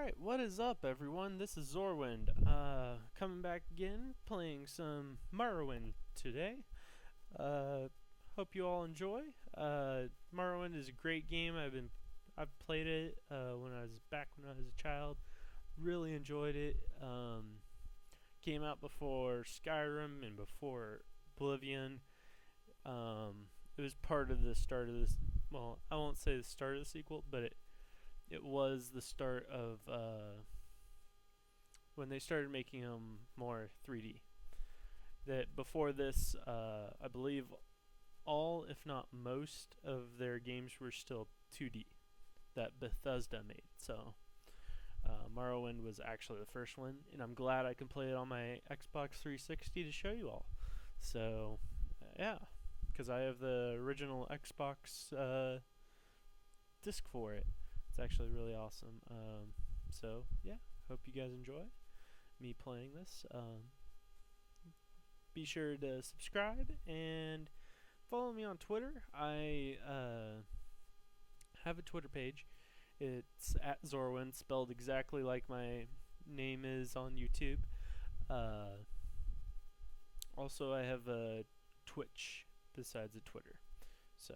Alright, what is up everyone? This is Zorwind, coming back again, playing some Morrowind today. Hope you all enjoy. Morrowind is a great game. I've played it when I was a child. Really enjoyed it. Came out before Skyrim and before Oblivion. It was part of the start of this. Well, I won't say the start of the sequel, but it was the start of when they started making them more 3D. That before this, I believe all, if not most, of their games were still 2D that Bethesda made. So Morrowind was actually the first one, and I'm glad I can play it on my Xbox 360 to show you all. So yeah, because I have the original Xbox disc for it. It's actually really awesome. So yeah, hope you guys enjoy me playing this. Be sure to subscribe and follow me on Twitter. I have a Twitter page. It's at Zorwind, spelled exactly like my name is on YouTube. Also, I have a Twitch besides a Twitter. So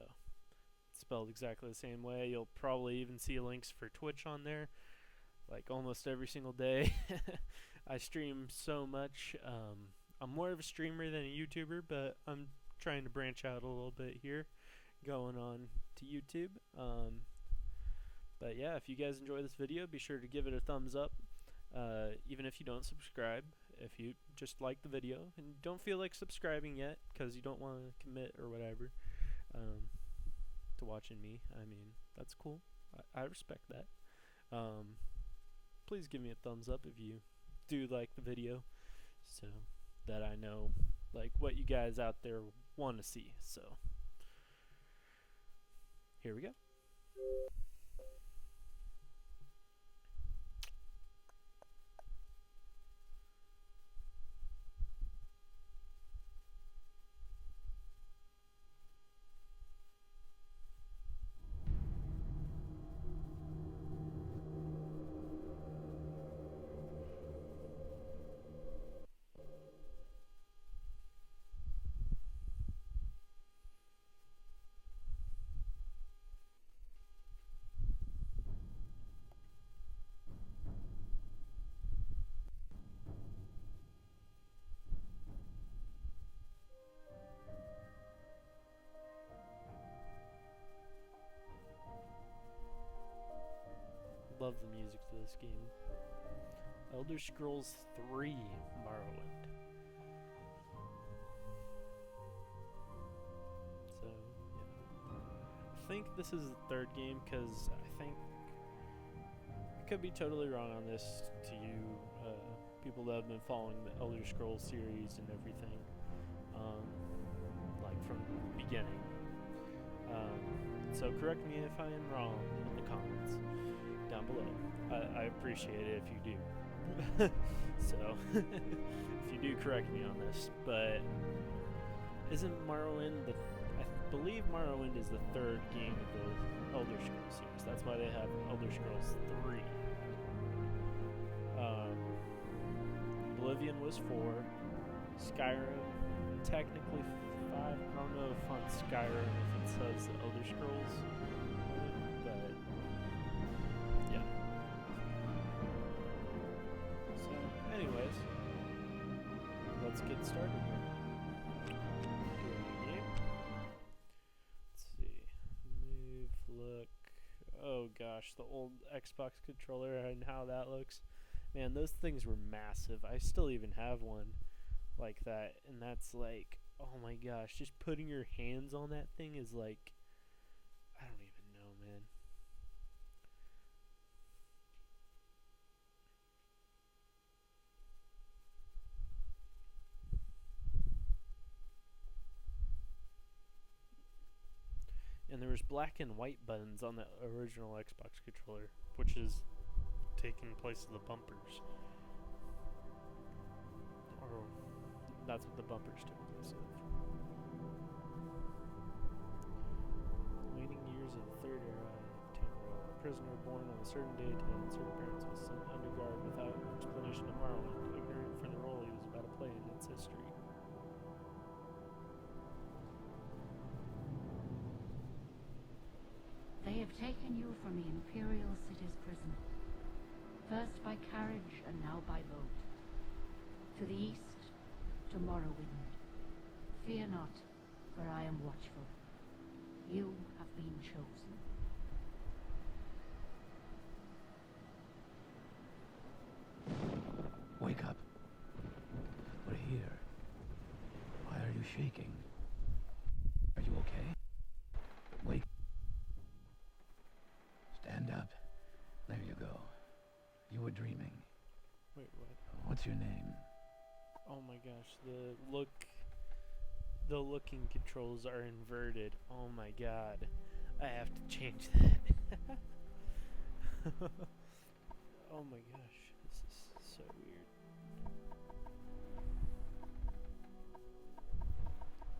spelled exactly the same way. You'll probably even see links for Twitch on there, like almost every single day. I stream so much. I'm more of a streamer than a YouTuber, but I'm trying to branch out a little bit here, going on to YouTube. But yeah, if you guys enjoy this video, be sure to give it a thumbs up. Even if you don't subscribe, if you just like the video and don't feel like subscribing yet because you don't want to commit or whatever to watching me, I mean, that's cool. I respect that. Please give me a thumbs up if you do like the video, so that I know like what you guys out there want to see. So here we go. Love the music to this game. Elder Scrolls 3 Morrowind. So, yeah. I think this is the third game because I think I could be totally wrong on this to you people that have been following the Elder Scrolls series and everything, like from the beginning. So correct me if I am wrong in the comments down below. I appreciate it if you do. So if you do correct me on this, but isn't Morrowind I believe Morrowind is the third game of the Elder Scrolls series. That's why they have Elder Scrolls 3. Oblivion was 4. Skyrim technically 5. I don't know if on Skyrim if it says the Elder Scrolls, but yeah. So anyways, let's get started here. Let's see. Move, look. Oh gosh, the old Xbox controller and how that looks. Man, those things were massive. I still even have one like that, and that's like, oh my gosh, just putting your hands on that thing is like, I don't even know, man. And there was black and white buttons on the original Xbox controller, which is taking place of the bumpers. Or that's what the bumpers took place of. Waning years of the Third Era, Tamriel, a prisoner born on a certain day to certain parents was sent definition of Morrowind, ignorant for the role he was about to play in its history. They have taken you from the Imperial City's prison. First by carriage and now by boat. To the east, to Morrowind. Fear not, for I am watchful. You have been chosen. Wake up. We're here. Why are you shaking? Are you okay? Wake. Stand up. There you go. You were dreaming. Wait, what? What's your name? Oh my gosh, the looking controls are inverted. Oh my god. I have to change that. Oh my gosh, this is so weird.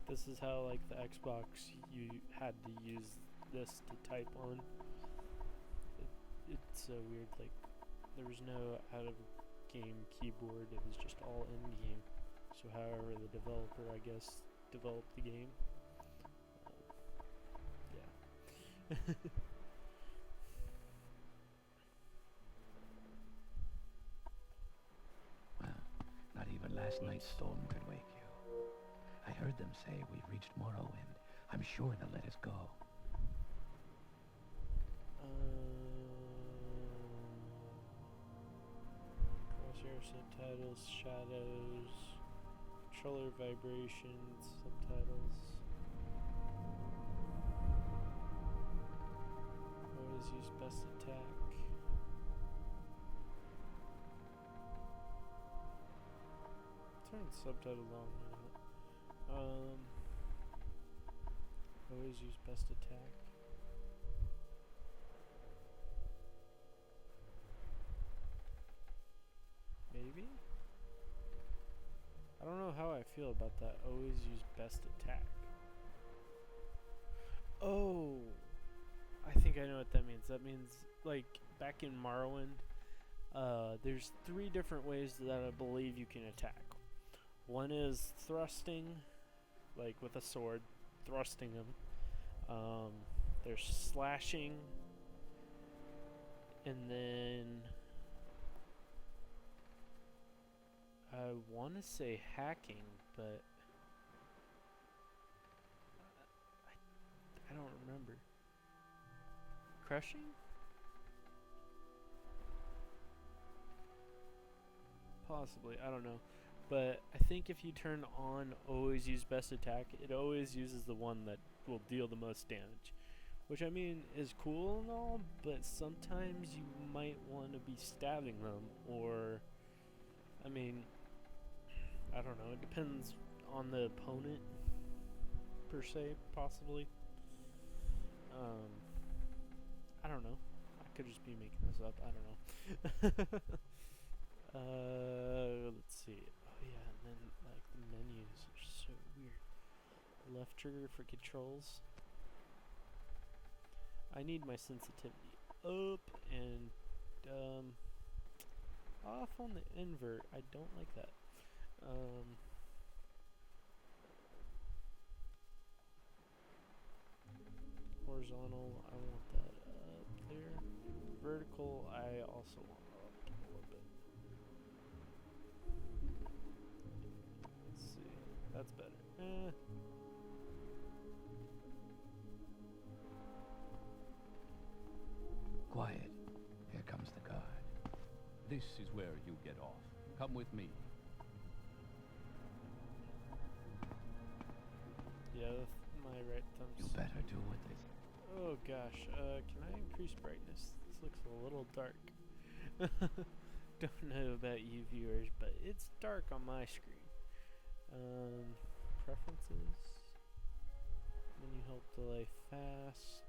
This is how, like, the Xbox, you had to use this to type on. It's so weird, like, there was no out-of-game keyboard, it was just all in-game. So however the developer, I guess, developed the game. Yeah. Well, not even last night's storm could wake you. I heard them say we've reached Morrowind. I'm sure they'll let us go. Crosshair subtitles, shadows, controller vibrations, subtitles. Always use best attack. Turn subtitles on. Always use best attack. Maybe? I don't know how I feel about that. Always use best attack. Oh! I think I know what that means. That means, like, back in Morrowind, there's 3 different ways that I believe you can attack. One is thrusting, like with a sword, thrusting them. There's slashing, and then I want to say hacking, but I don't remember. Crushing? Possibly, I don't know. But I think if you turn on always use best attack, it always uses the one that will deal the most damage. Which, I mean, is cool and all, but sometimes you might want to be stabbing them, or, I mean, I don't know, it depends on the opponent, per se, possibly. I don't know. I could just be making this up, I don't know. Let's see. Oh yeah, and then, like, the menus are so weird. Left trigger for controls. I need my sensitivity up and off on the invert. I don't like that. Horizontal, I want that up there. Vertical, I also want up a little bit. Let's see. That's better. Quiet. Here comes the guard. This is where you get off. Come with me. Yeah, my right thumb's... You better do what they say. Oh gosh, can I increase brightness? This looks a little dark. Don't know about you viewers, but it's dark on my screen. Preferences. Menu help delay fast.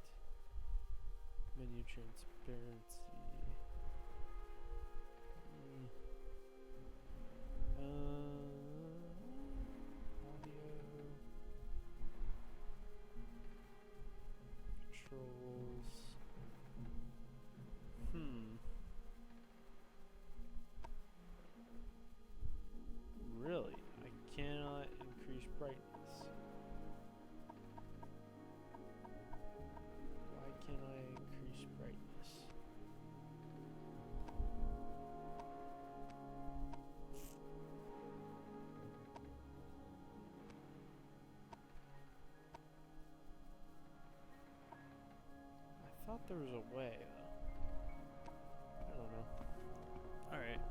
Menu transparency. Audio. Controls. there was a way, though. I don't know. Alright.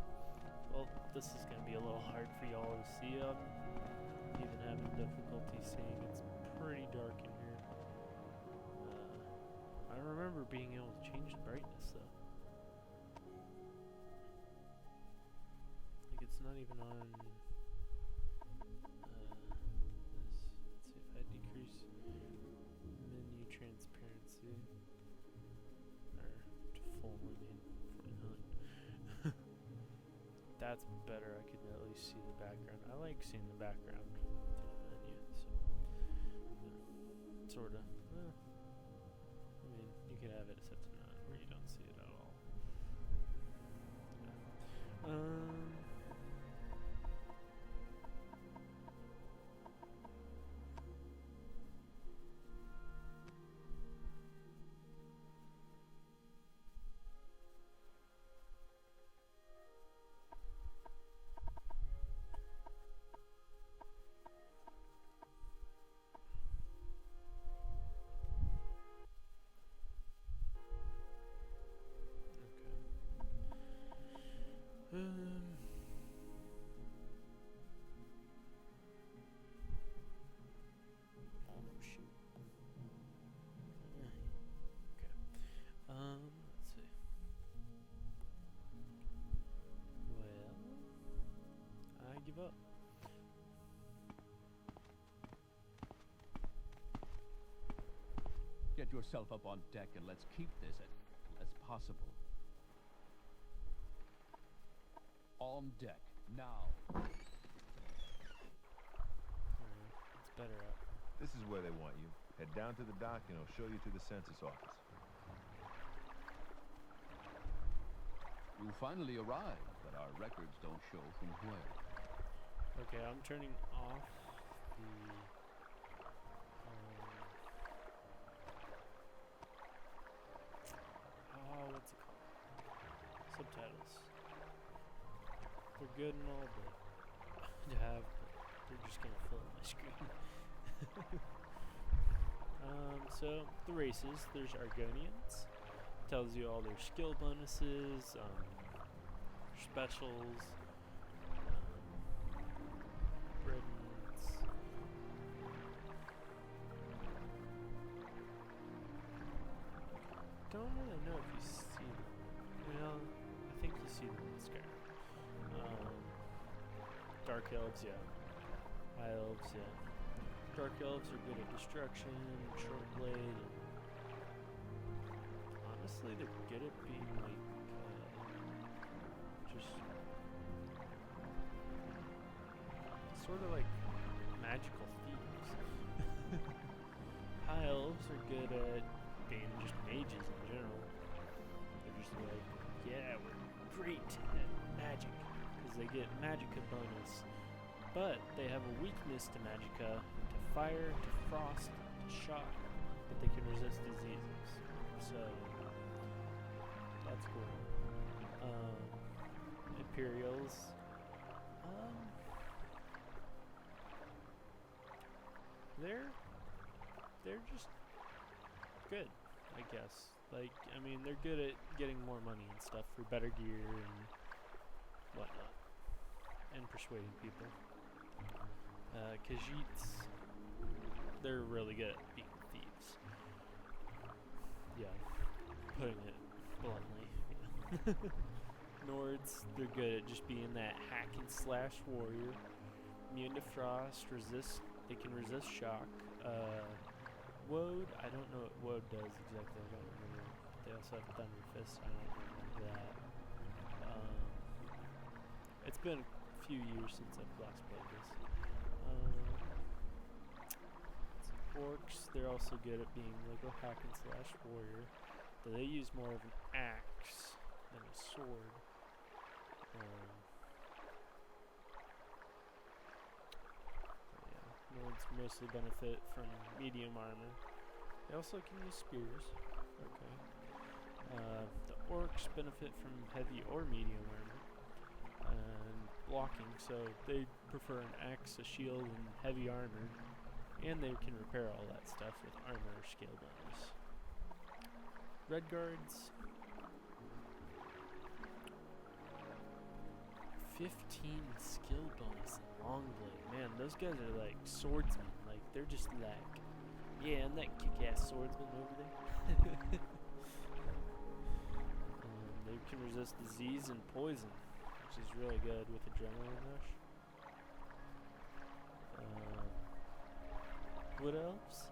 Well, this is gonna be a little hard for y'all to see. Even having difficulty seeing. It's pretty dark in here. I remember being able to change the brightness, though. Like, it's not even on... let's see if I decrease menu transparency. Or to full, I mean. Probably not. That's better. I can at least see the background. I like seeing the background through the menu. So, sort of. I mean, you could have it set to none where you don't see it at all. Yeah. Oh shoot. Okay. Let's see. Well, I give up. Get yourself up on deck and let's keep this as possible. On deck, now. Alright, it's better up. This is where they want you. Head down to the dock and I'll show you to the census office. You finally arrived, but our records don't show from where. Okay, I'm turning off the... what's it called? Subtitles. They're good and all, but to have, they're just gonna fill my screen. So the races, there's Argonians. Tells you all their skill bonuses, their specials, Britons. Don't really know if you see them. Well, I think you see them in Skyrim. Dark elves, yeah. High elves, yeah. Dark elves are good at destruction, short blade, and honestly, they're good at being like just sort of like magical thieves. High elves are good at being just mages in general. They're just like, yeah, we're great at magic because they get magicka bonus. But they have a weakness to magicka, to fire, to frost, to shock, but they can resist diseases. So that's cool. Imperials. They're just good, I guess. Like, I mean, they're good at getting more money and stuff for better gear and whatnot, and persuading people. Khajiits, they're really good at being thieves. Yeah, putting it bluntly. Nords, they're good at just being that hack and slash warrior. Immune to frost, they can resist shock. Woad, I don't know what Woad does exactly, I don't remember. They also have Thunder Fist, I don't remember that. It's been a few years since I've last played this. Orcs, they're also good at being like a hack and slash warrior. Though they use more of an axe than a sword. Yeah, Nords mostly benefit from medium armor. They also can use spears. Okay. The orcs benefit from heavy or medium armor and blocking, so they prefer an axe, a shield, and heavy armor. And they can repair all that stuff with armor or scale bonus. Red guards. 15 skill bonus and long blade. Man, those guys are like swordsmen. Like, they're just like, yeah, I'm that kick-ass swordsman over there. They can resist disease and poison, which is really good with adrenaline rush. Wood elves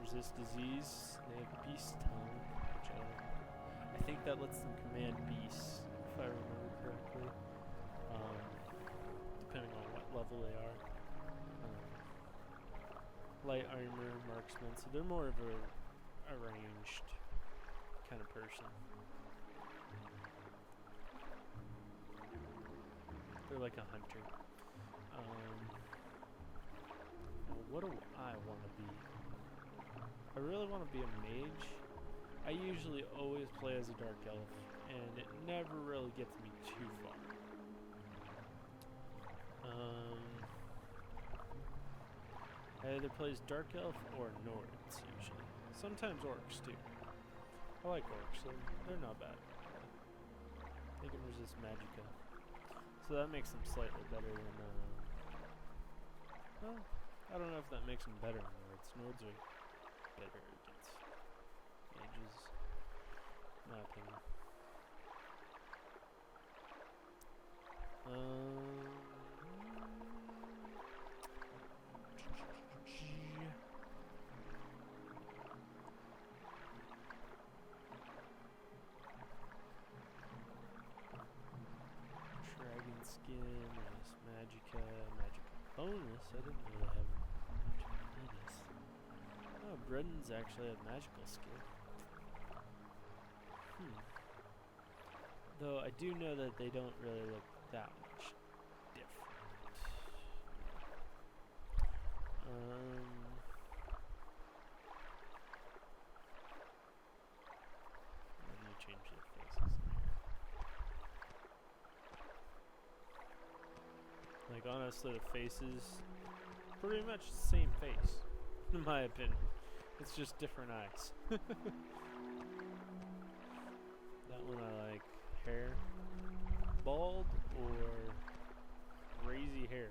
resist disease. They have beast tongue, which I think that lets them command beasts, if I remember correctly, depending on what level they are. Light armor, marksman, so they're more of a ranged kind of person. They're like a hunter. What do I want to be? I really want to be a mage. I usually always play as a dark elf, and it never really gets me too far. I either play as dark elf or Nords usually. Sometimes orcs too. I like orcs, they're not bad. They can resist magicka. So that makes them slightly better than, well, I don't know if that makes them better than Nords. Nords are better against mages, in my opinion. Dragon skin, resist magicka, magicka bonus. I didn't really have much bonus. Oh, Bredens actually have magical skill. Though I do know that they don't really look that much different. How do you change their faces in here? Like, honestly, the faces, pretty much the same face, in my opinion. It's just different eyes. That one I like. Hair, bald or crazy hair?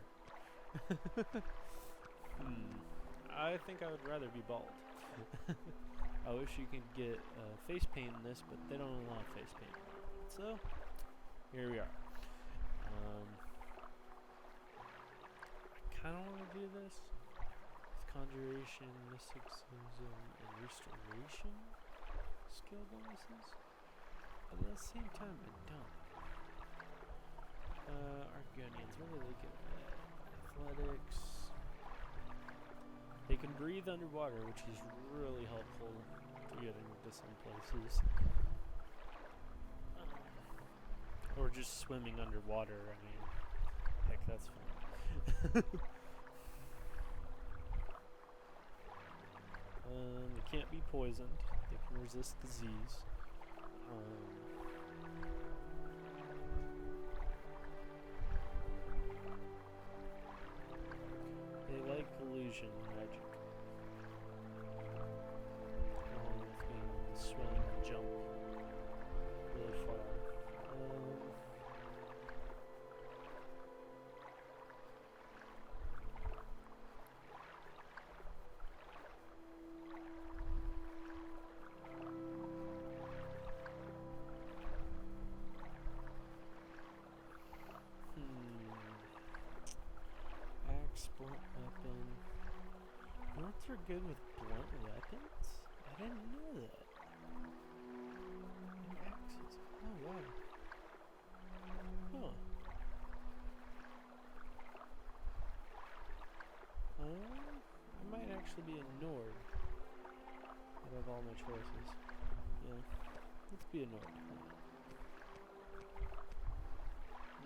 I think I would rather be bald. I wish you could get face paint in this, but they don't allow face paint. So, here we are. I kind of want to do this. With conjuration, mysticism, and restoration skill bonuses. But at the same time, I don't. Argonians, what are they good at? Athletics. They can breathe underwater, which is really helpful to get into some places. Or just swimming underwater, I mean, heck, that's fun. They can't be poisoned. They can resist disease. They like illusion magic. Along with being able to swim and jump really far. Blunt weapon. Nords are good with blunt weapons? I didn't know that. And axes. Oh, wow. Huh. I might actually be a Nord out of all my choices. Yeah. Let's be a Nord.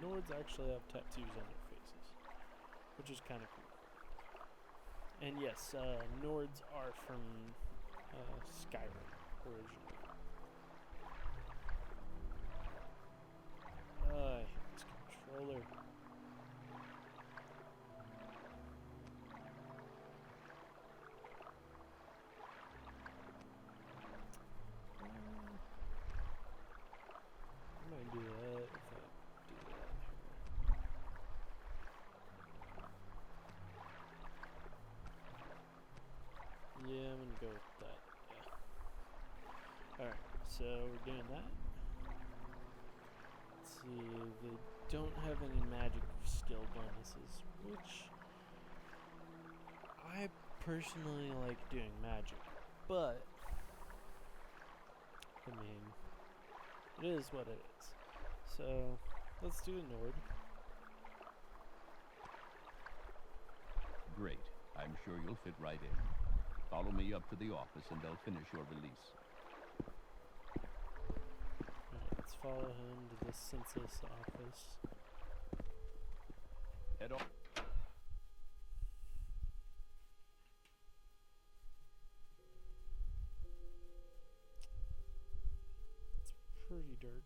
Nords actually have tattoos on their faces, which is kind of cool. And yes, Nords are from Skyrim originally. I hate this controller. don't have any magic skill bonuses, which I personally like doing magic, but I mean, it is what it is. So let's do a Nord. Great. I'm sure you'll fit right in. Follow me up to the office and they'll finish your release. Alright, let's follow him to the census office. Head on. It's pretty dark.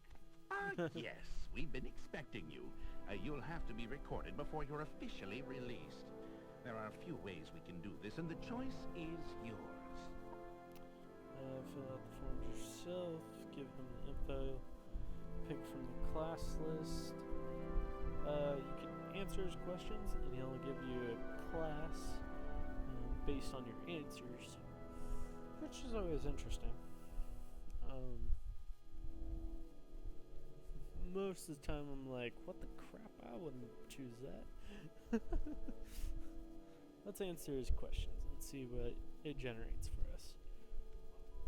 Yes, we've been expecting you. You'll have to be recorded before you're officially released. There are a few ways we can do this, and the choice is yours. Fill out the forms yourself, give him the info, pick from the class list. You can answer his questions, and he'll give you a class based on your answers, which is always interesting. Most of the time I'm like, what the crap, I wouldn't choose that. Let's answer his questions and see what it generates for us.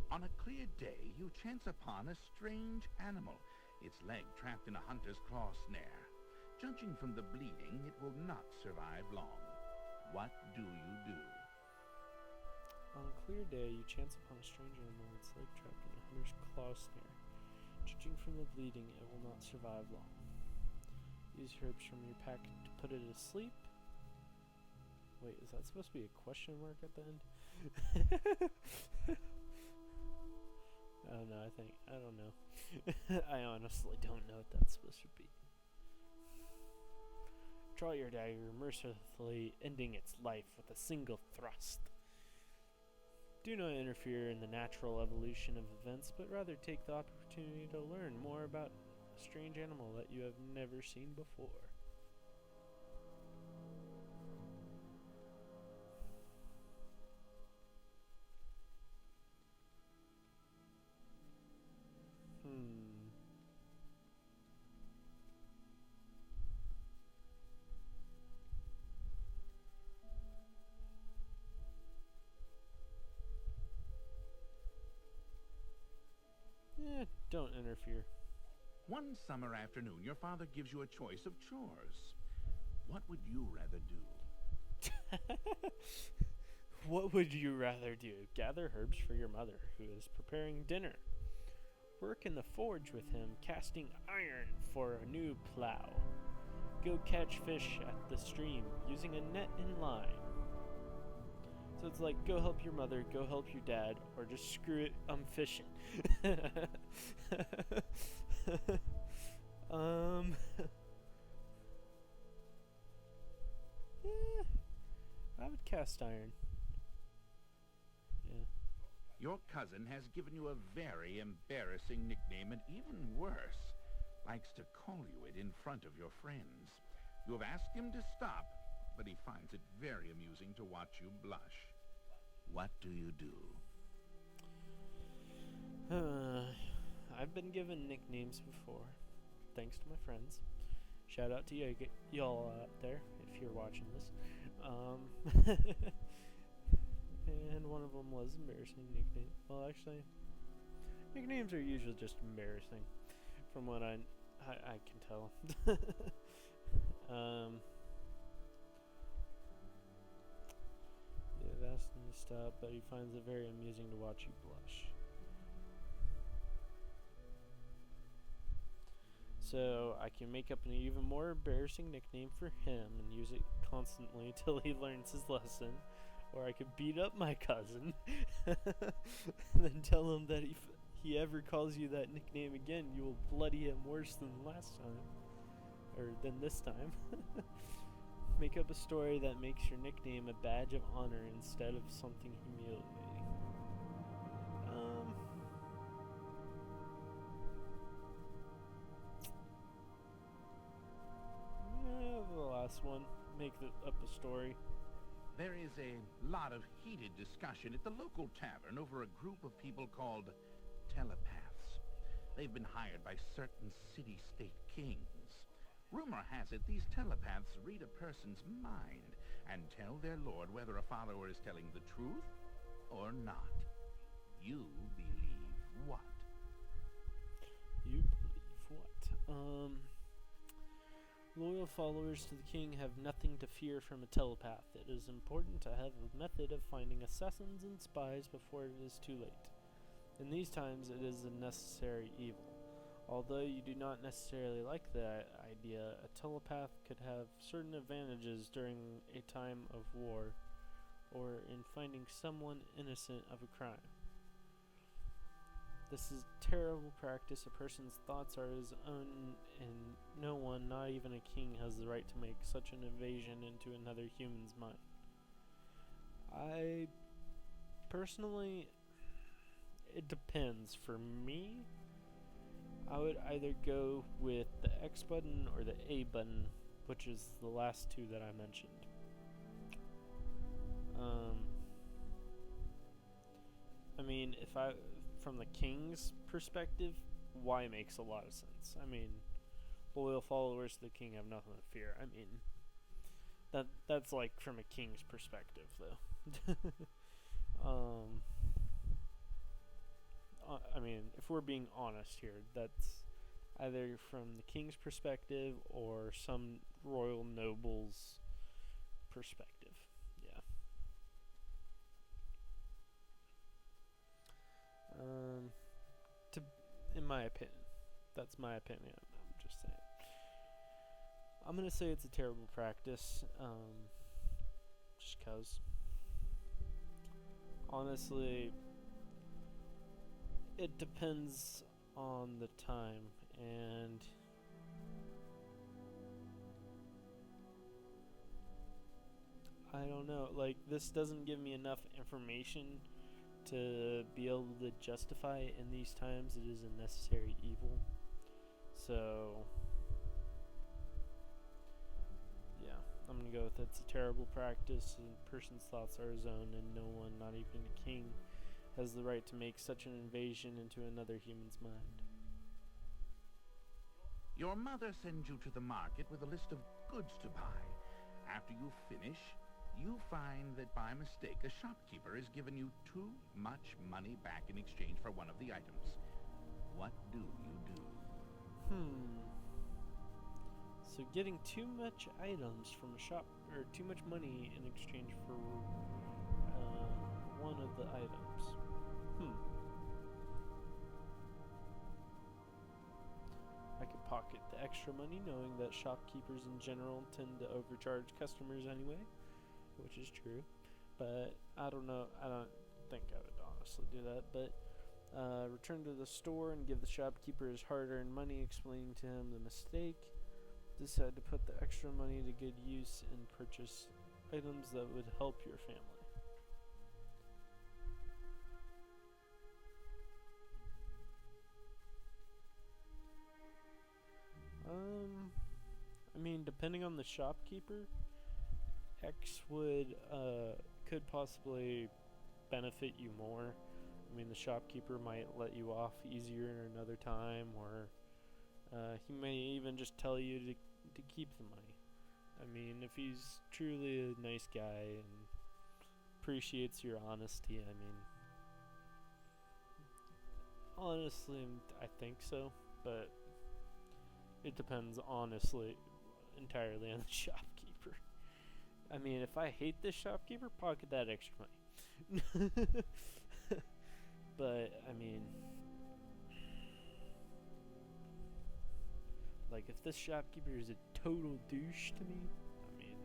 On a clear day, you chance upon a strange animal, its leg trapped in a hunter's claw snare. Judging from the bleeding, it will not survive long. What do you do? On a clear day, you chance upon a strange animal, its leg trapped in a hunter's claw snare. Judging from the bleeding, it will not survive long. Use herbs from your pack to put it to sleep. Wait, is that supposed to be a question mark at the end? Oh no, I don't know. I honestly don't know what that's supposed to be. Draw your dagger, mercilessly ending its life with a single thrust. Do not interfere in the natural evolution of events, but rather take the opportunity to learn more about a strange animal that you have never seen before. Don't interfere. One summer afternoon, your father gives you a choice of chores. What would you rather do? What would you rather do? Gather herbs for your mother, who is preparing dinner. Work in the forge with him, casting iron for a new plow. Go catch fish at the stream, using a net and line. So it's like, go help your mother, go help your dad, or just screw it, I'm fishing. Yeah, I would cast iron. Yeah. Your cousin has given you a very embarrassing nickname, and even worse, likes to call you it in front of your friends. You have asked him to stop, but he finds it very amusing to watch you blush. What do you do? I've been given nicknames before, thanks to my friends. Shout out to y'all out there, if you're watching this. And one of them was embarrassing nickname. Well, actually, nicknames are usually just embarrassing, from what I can tell. Yeah, that's messed up, but he finds it very amusing to watch you blush. So I can make up an even more embarrassing nickname for him and use it constantly until he learns his lesson. Or I could beat up my cousin and then tell him that if he ever calls you that nickname again, you will bloody him worse than last time. Or than this time. Make up a story that makes your nickname a badge of honor instead of something humiliating. Yeah, the last one. Make up a story. There is a lot of heated discussion at the local tavern over a group of people called telepaths. They've been hired by certain city-state kings. Rumor has it these telepaths read a person's mind and tell their lord whether a follower is telling the truth or not. You believe what? You believe what? Loyal followers to the king have nothing to fear from a telepath. It is important to have a method of finding assassins and spies before it is too late. In these times, it is a necessary evil. Although you do not necessarily like that idea, a telepath could have certain advantages during a time of war or in finding someone innocent of a crime. This is terrible practice. A person's thoughts are his own, and no one, not even a king, has the right to make such an invasion into another human's mind. I personally, it depends. For me, I would either go with the X button or the A button, which is the last two that I mentioned. I mean, from the king's perspective, Y makes a lot of sense. I mean, loyal followers to the king have nothing to fear. I mean, that's like from a king's perspective, though. I mean, if we're being honest here, that's either from the king's perspective or some royal noble's perspective. Yeah. In my opinion, that's my opinion. I'm just saying. I'm gonna say it's a terrible practice, just 'cause. Honestly, it depends on the time, and I don't know, like, this doesn't give me enough information to be able to justify in these times it is a necessary evil. So yeah, I'm gonna go with it's a terrible practice, and a person's thoughts are his own, and no one, not even the king, has the right to make such an invasion into another human's mind. Your mother sends you to the market with a list of goods to buy. After you finish, you find that by mistake a shopkeeper has given you too much money back in exchange for one of the items. What do you do? So getting too much items from a shop, or too much money in exchange for one of the items. I could pocket the extra money, knowing that shopkeepers in general tend to overcharge customers anyway, which is true. But I don't know. I don't think I would honestly do that. But return to the store and give the shopkeeper his hard-earned money, explaining to him the mistake. Decide to put the extra money to good use and purchase items that would help your family. I mean, depending on the shopkeeper, X could possibly benefit you more. I mean, the shopkeeper might let you off easier another time, or he may even just tell you to keep the money. I mean, if he's truly a nice guy and appreciates your honesty, I mean, honestly, I think so, but it depends, honestly, entirely on the shopkeeper. I mean, if I hate this shopkeeper, pocket that extra money. But, I mean, like, if this shopkeeper is a total douche to me, I mean,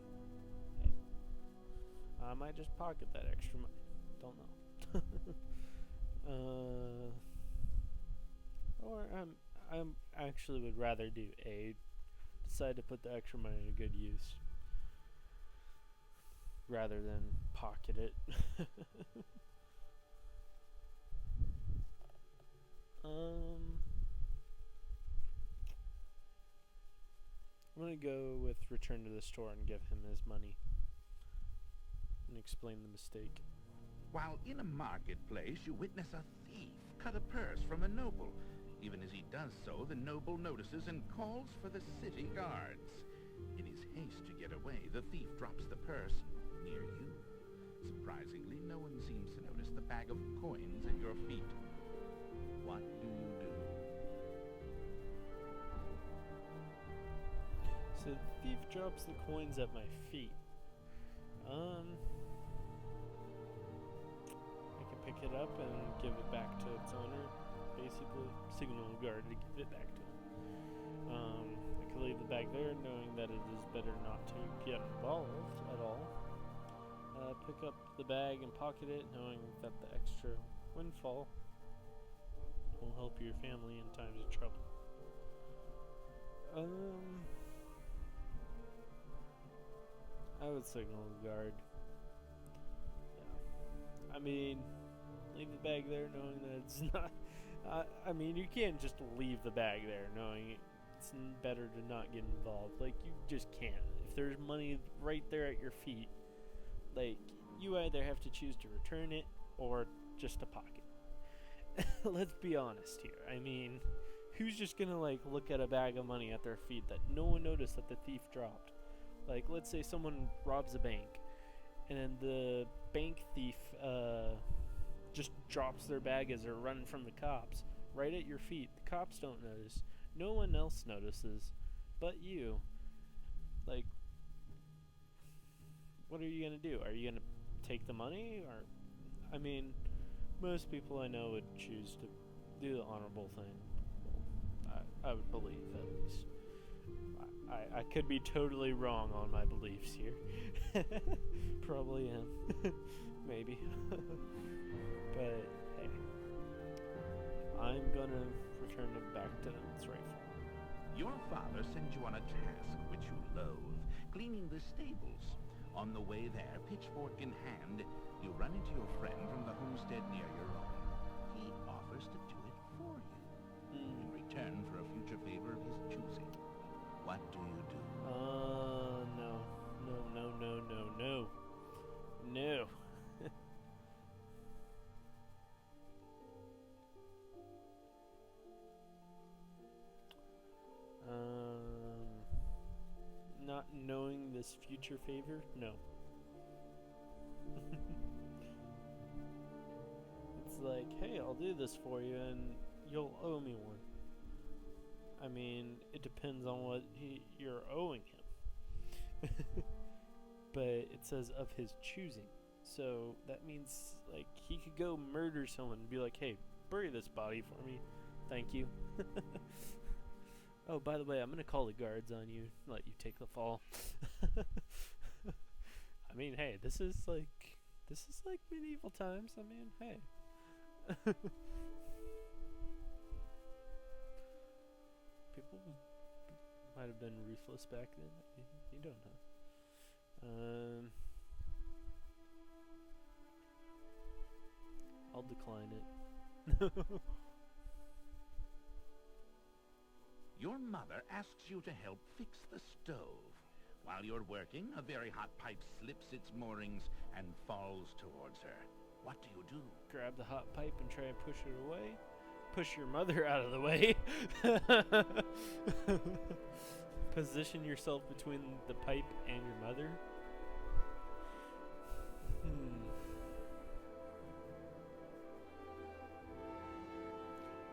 hey, I might just pocket that extra money. Don't know. Or I actually would rather do A, decide to put the extra money to good use, rather than pocket it. I'm gonna go with return to the store and give him his money and explain the mistake. While in a marketplace, you witness a thief cut a purse from a noble. Even as he does so, the noble notices and calls for the city guards. In his haste to get away, the thief drops the purse near you. Surprisingly, no one seems to notice the bag of coins at your feet. What do you do? So the thief drops the coins at my feet. I can pick it up and give it back to its owner. Basically, signal a guard to give it back to him. I could leave the bag there, knowing that it is better not to get involved at all. Pick up the bag and pocket it, knowing that the extra windfall will help your family in times of trouble. I would signal the guard. Yeah. I mean, leave the bag there knowing that it's not... I mean, you can't just leave the bag there knowing it's better to not get involved. Like, you just can't. If there's money right there at your feet, like, you either have to choose to return it or just to pocket. Let's be honest here. I mean, who's just gonna, like, look at a bag of money at their feet that no one noticed that the thief dropped? Like, let's say someone robs a bank, and then the bank thief just drops their bag as they're running from the cops right at your feet. The cops don't notice. No one else notices but you. Like, what are you gonna do? Are you gonna take the money? Or, I mean, most people I know would choose to do the honorable thing. Well, I would believe, at least. I could be totally wrong on my beliefs here. Probably am. Maybe. But, hey. I'm gonna return it back to its rightful. Your father sends you on a task which you loathe, cleaning the stables. On the way there, pitchfork in hand, you run into your friend from the homestead near your own. He offers to do it for you, in return for a future favor of his choosing. What do you do? No. No. Not knowing this future favor? No. It's like, hey, I'll do this for you and you'll owe me one. I mean, it depends on what you're owing him. But it says of his choosing. So that means, like, he could go murder someone and be like, hey, bury this body for me. Thank you. Oh, by the way, I'm going to call the guards on you, let you take the fall. I mean, hey, this is like medieval times. I mean, hey. People might have been ruthless back then. You don't know. I'll decline it. Your mother asks you to help fix the stove. While you're working, a very hot pipe slips its moorings and falls towards her. What do you do? Grab the hot pipe and try and push it away. Push your mother out of the way. Position yourself between the pipe and your mother.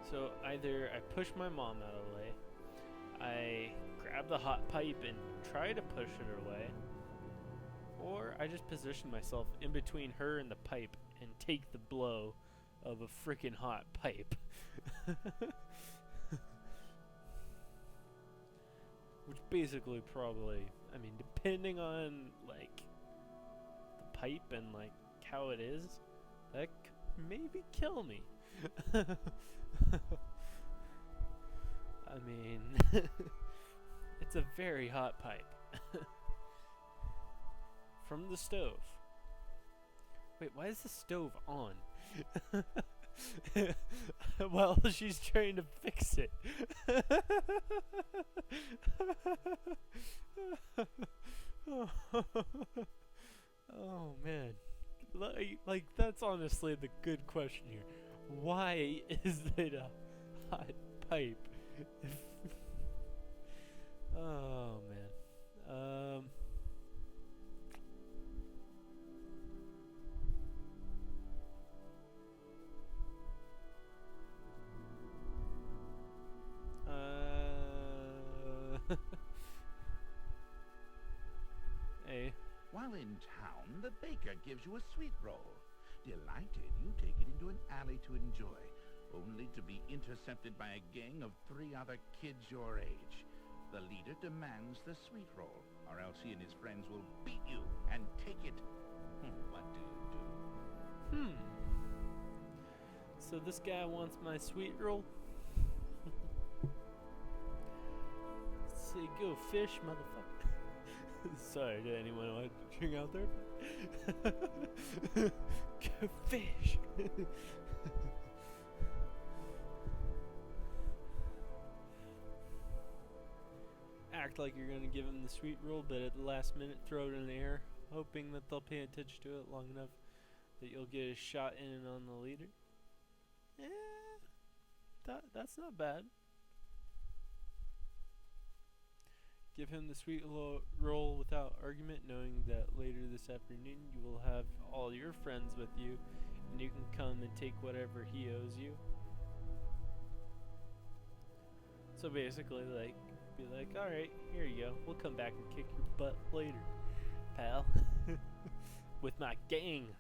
So either I push my mom out of the way, I grab the hot pipe and try to push it away, or I just position myself in between her and the pipe and take the blow of a freaking hot pipe. Which basically probably, I mean, depending on, like, the pipe and, like, how it is, that could maybe kill me. I mean, it's a very hot pipe. From the stove. Wait, why is the stove on? While she's trying to fix it. Oh man. Like, that's honestly the good question here. Why is it a hot pipe. Oh man. Hey. While in town, the baker gives you a sweet roll. Delighted, you take it into an alley to enjoy, only to be intercepted by a gang of 3 other kids your age. The leader demands the sweet roll, or else he and his friends will beat you and take it. What do you do? So this guy wants my sweet roll? Say go fish, motherfucker. Sorry to anyone watching out there. Go fish. Act like you're gonna give him the sweet roll, but at the last minute throw it in the air, hoping that they'll pay attention to it long enough that you'll get a shot in on the leader. That's not bad. Give him the sweet roll without argument, knowing that later this afternoon you will have all your friends with you, and you can come and take whatever he owes you. So basically, like, be like, alright, here you go. We'll come back and kick your butt later, pal. With my gang.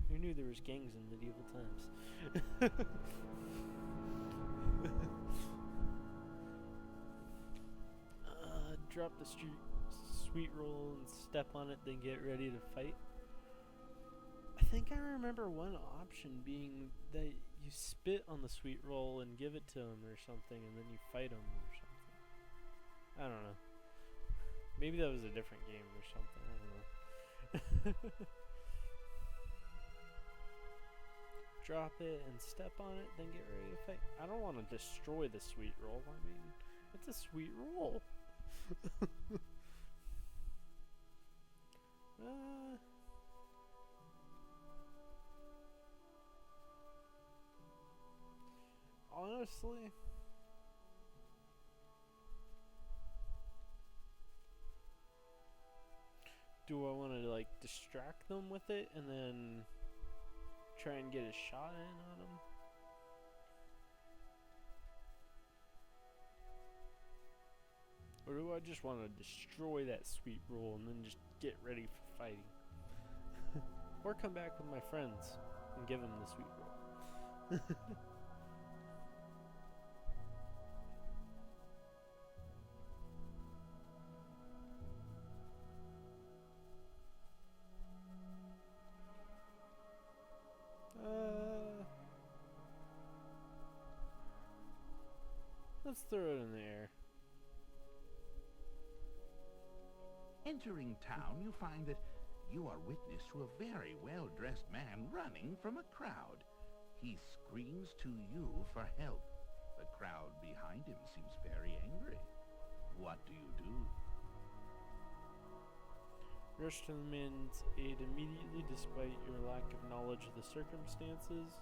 Who knew there was gangs in medieval times? Drop the sweet roll and step on it, then get ready to fight. I think I remember one option being that you spit on the sweet roll and give it to him or something, and then you fight him or something. I don't know. Maybe that was a different game or something. I don't know. Drop it and step on it, then get ready to fight. I don't want to destroy the sweet roll. I mean, it's a sweet roll. Honestly, do I want to like distract them with it and then try and get a shot in on them? Or do I just want to destroy that sweet roll and then just get ready for fighting? Or come back with my friends and give them the sweet roll? Let's throw it in the air. Entering town, you find that you are witness to a very well-dressed man running from a crowd. He screams to you for help. The crowd behind him seems very angry. What do you do? Rush to the man's aid immediately despite your lack of knowledge of the circumstances.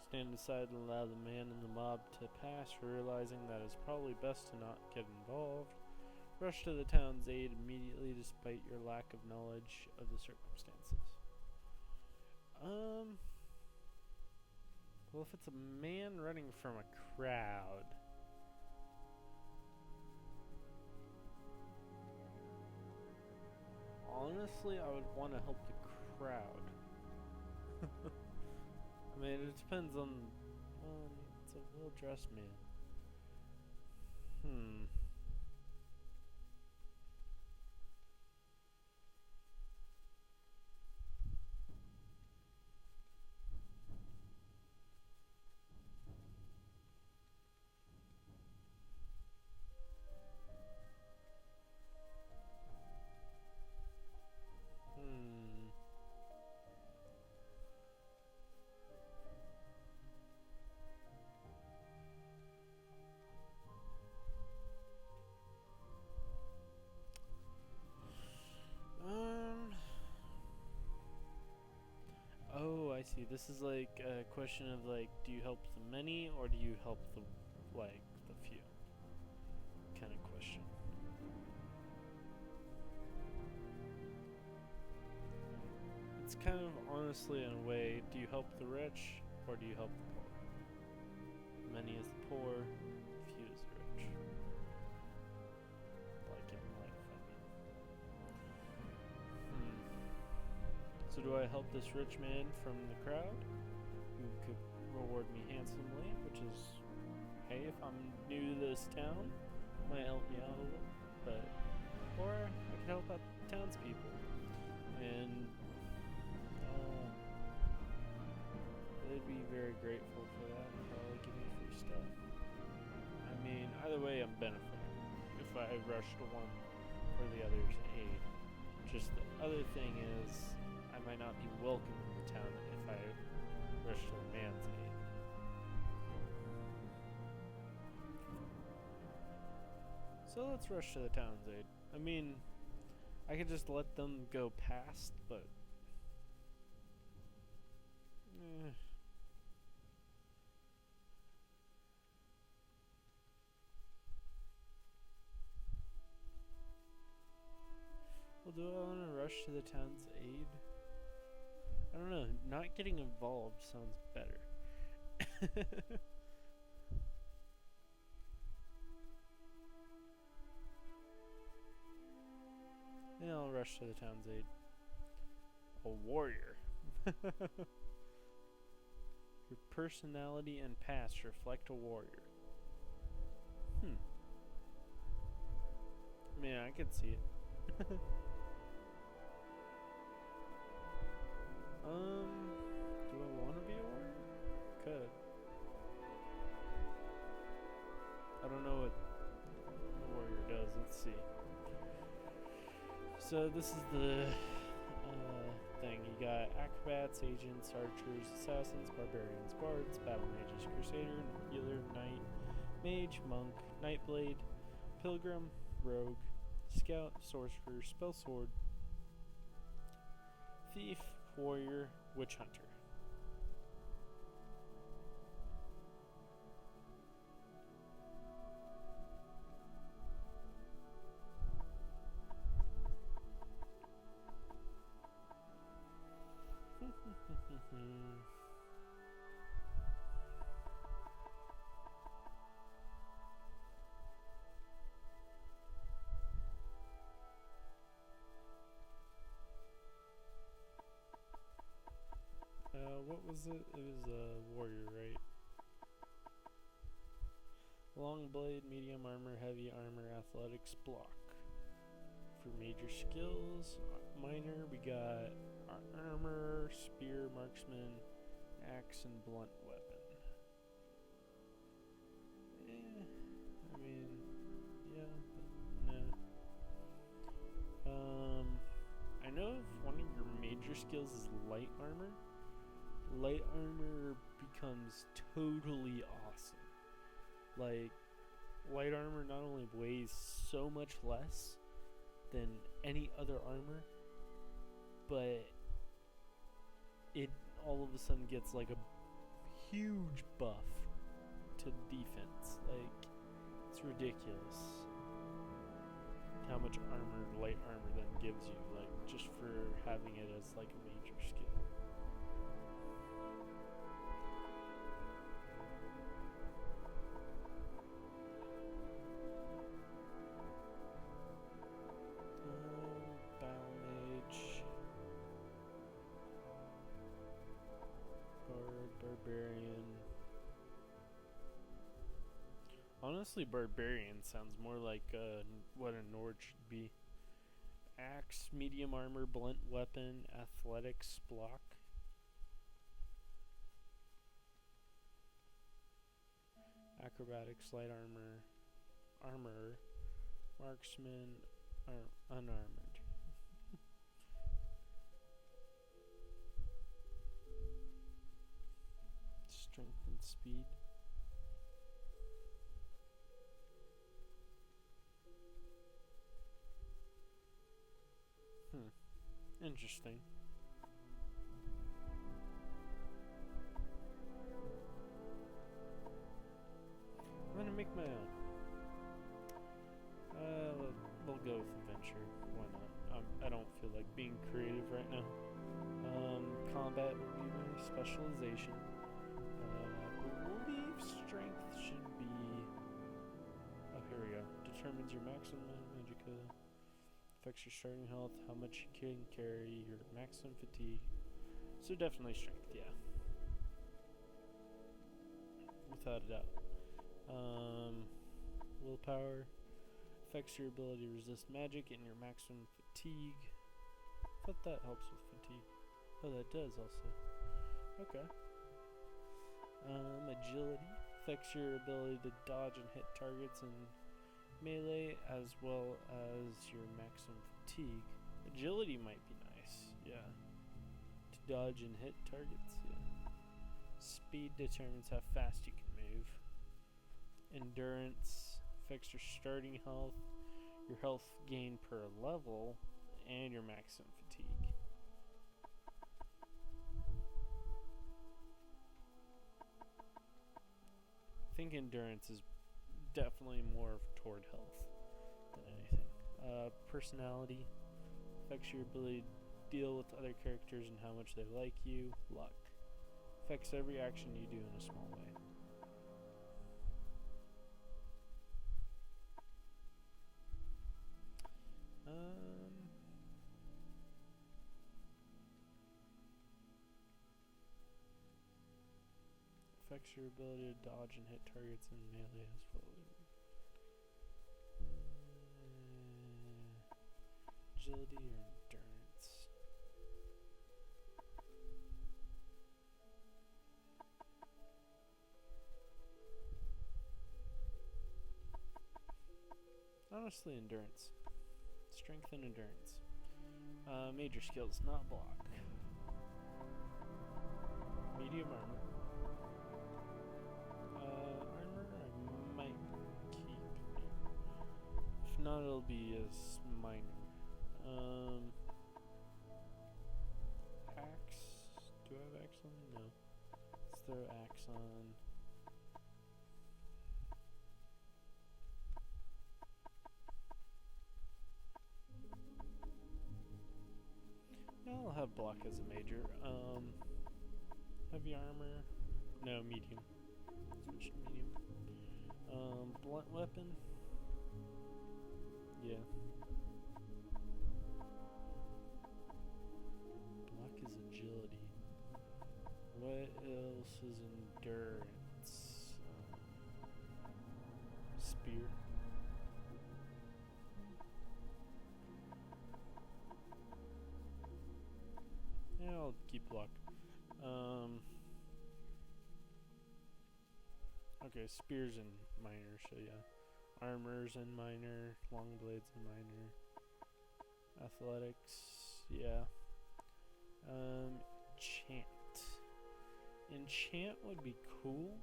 Stand aside and allow the man in the mob to pass, realizing that it's probably best to not get involved. Rush to the town's aid immediately despite your lack of knowledge of the circumstances. Well, if it's a man running from a crowd, honestly, I would want to help the crowd. I mean, it depends on, it's a well-dressed man. this is like a question of like, do you help the many or do you help the few? Kind of question. It's kind of honestly in a way, do you help the rich or do you help the poor? Many is the poor, few is the rich. Like in life, I mean. So do I help this rich man from the crowd who could reward me handsomely, which is, hey, if I'm new to this town, might help me out a little, but, or I could help out the townspeople, and they'd be very grateful for that and probably give me free stuff. I mean, either way, I'm benefiting if I rush to one or the other's aid. Just the other thing is, I might not be welcome in the town if I rush to the man's aid. So let's rush to the town's aid. I mean, I could just let them go past, but well, do I want to rush to the town's aid? I don't know. Not getting involved sounds better. Yeah, I'll rush to the town's aid. A warrior. Your personality and past reflect a warrior. I mean, I could see it. Do I want to be a warrior? Could. I don't know what a warrior does. Let's see. So this is the thing. You got acrobats, agents, archers, assassins, barbarians, bards, battle mages, crusader, healer, knight, mage, monk, nightblade, pilgrim, rogue, scout, sorcerer, spell sword, thief, warrior, witch hunter. What was it? It was a warrior, right? Long blade, medium armor, heavy armor, athletics, block. For major skills, minor, we got armor, spear, marksman, axe, and blunt weapon. I mean, yeah, but no. I know if one of your major skills is light armor becomes totally awesome. Like, light armor not only weighs so much less than any other armor, but it all of a sudden gets like a huge buff to defense. Like, it's ridiculous how much armor light armor then gives you, like, just for having it as like a major skill. Barbarian. Honestly, barbarian sounds more like what a Nord should be. Axe, medium armor, blunt weapon, athletics, block. Acrobatics, light armor, marksman, unarmored. Strength and speed. Interesting. specialization. I believe strength should be. Oh, here we go. Determines your maximum magicka. Affects your starting health, how much you can carry, your maximum fatigue. So definitely strength, yeah. Without a doubt. Willpower. Affects your ability to resist magic and your maximum fatigue. I thought that helps with fatigue. Oh, that does also. Okay. Agility. Affects your ability to dodge and hit targets in melee as well as your maximum fatigue. Agility might be nice, yeah. To dodge and hit targets, yeah. Speed determines how fast you can move. Endurance affects your starting health, your health gain per level, and your maximum fatigue. I think endurance is definitely more toward health than anything. Personality affects your ability to deal with other characters and how much they like you. Luck affects every action you do in a small way. Affects your ability to dodge and hit targets in melee as well. Agility or endurance? Honestly, endurance. Strength and endurance. Major skills, not block. Medium armor. Armor I might keep. If not, it'll be as minor. Axe. Do I have axe on? No. Let's throw axe on. I'll have block as a major. Heavy armor. No, medium. Switch to medium. Blunt weapon. Yeah. Block is agility. What else is endurance? Spear. Yeah, I'll keep block. Okay, spears and minor, so yeah. Armors and minor, long blades and minor. Athletics, yeah. Enchant. Enchant would be cool,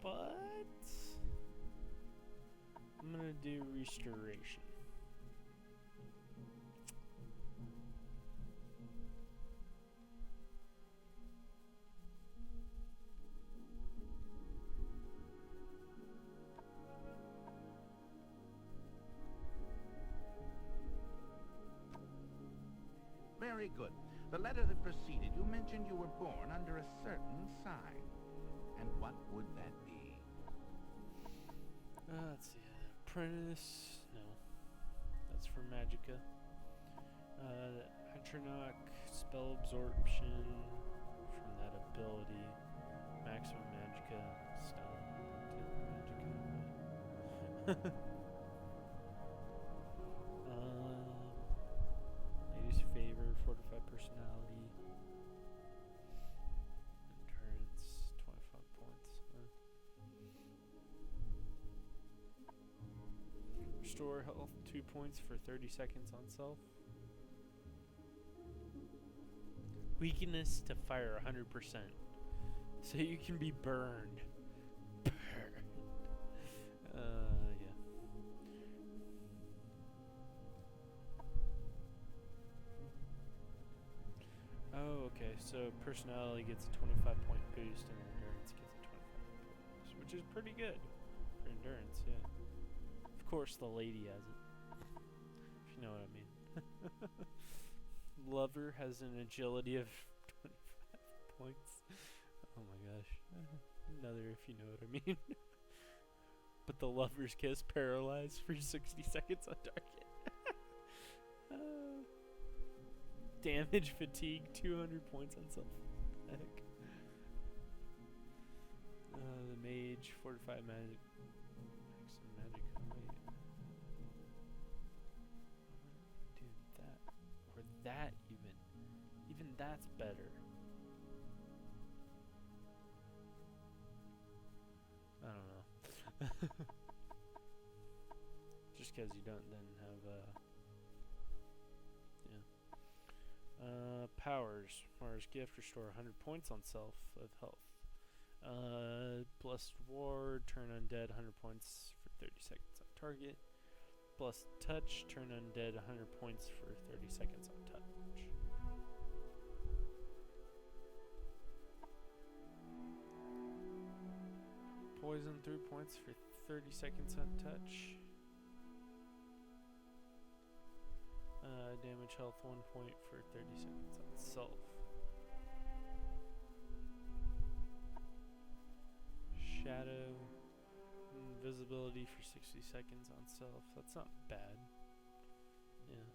but I'm gonna do restoration. Very good. The letter that preceded you mentioned you were born under a certain sign. And what would that be? Let's see. Apprentice. No. That's for Magicka. Atronach. Spell absorption. From that ability. Maximum Magicka. Stone. Magicka. Lady's favor. Fortified personality. Endurance. 25 points. Restore health 2 points for 30 seconds on self. Weakness to fire 100%. So you can be burned. Burned. Yeah. Oh, okay. So personality gets a 25 point boost and endurance gets a 25 point boost, which is pretty good for endurance, yeah. Of course, the lady has it. If you know what I mean. Lover has an agility of 20. points. Oh my gosh. Another if you know what I mean. But the lover's kiss paralyzed for 60 seconds on target. Damage fatigue 200 points on self. Heck. The mage fortified magic. Maximum magic. Wait. Do that. Or that even. Even that's better. I don't know. Just because you don't then have powers. Mars gift, restore 100 points on self of health. Blessed ward, turn undead 100 points for 30 seconds on target. Blessed touch, turn undead 100 points for 30 seconds on touch. Poison 3 points for 30 seconds on touch. Damage health 1 point for 30 seconds on self. Shadow invisibility for 60 seconds on self. That's not bad. Yeah.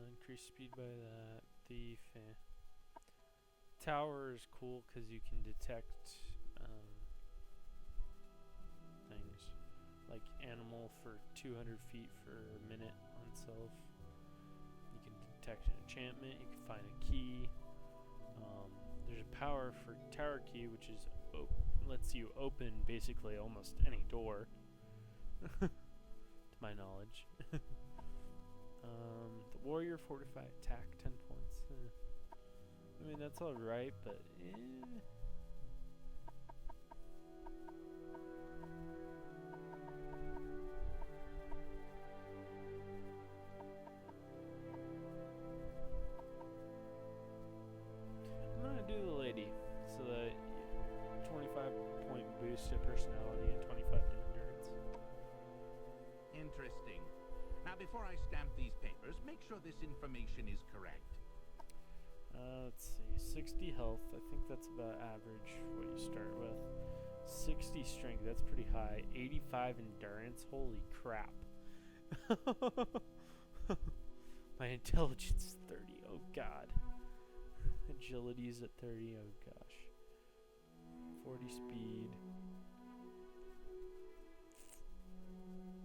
Increase speed by that. Thief. Tower is cool because you can detect things like animal for 200 feet for a minute on self. You can detect an enchantment. You can find a key. There's a power for tower key, which is lets you open basically almost any door, to my knowledge. The warrior fortified attack 10 points. I mean that's all right, but I'm gonna do the lady, so that 25 point boost to personality and 25 to endurance. Interesting. Now, before I stamp these papers, make sure this information is correct. Let's see, 60 health, I think that's about average what you start with. 60 strength, that's pretty high. 85 endurance, holy crap. My intelligence is 30, oh god. Agility is at 30, oh gosh. 40 speed.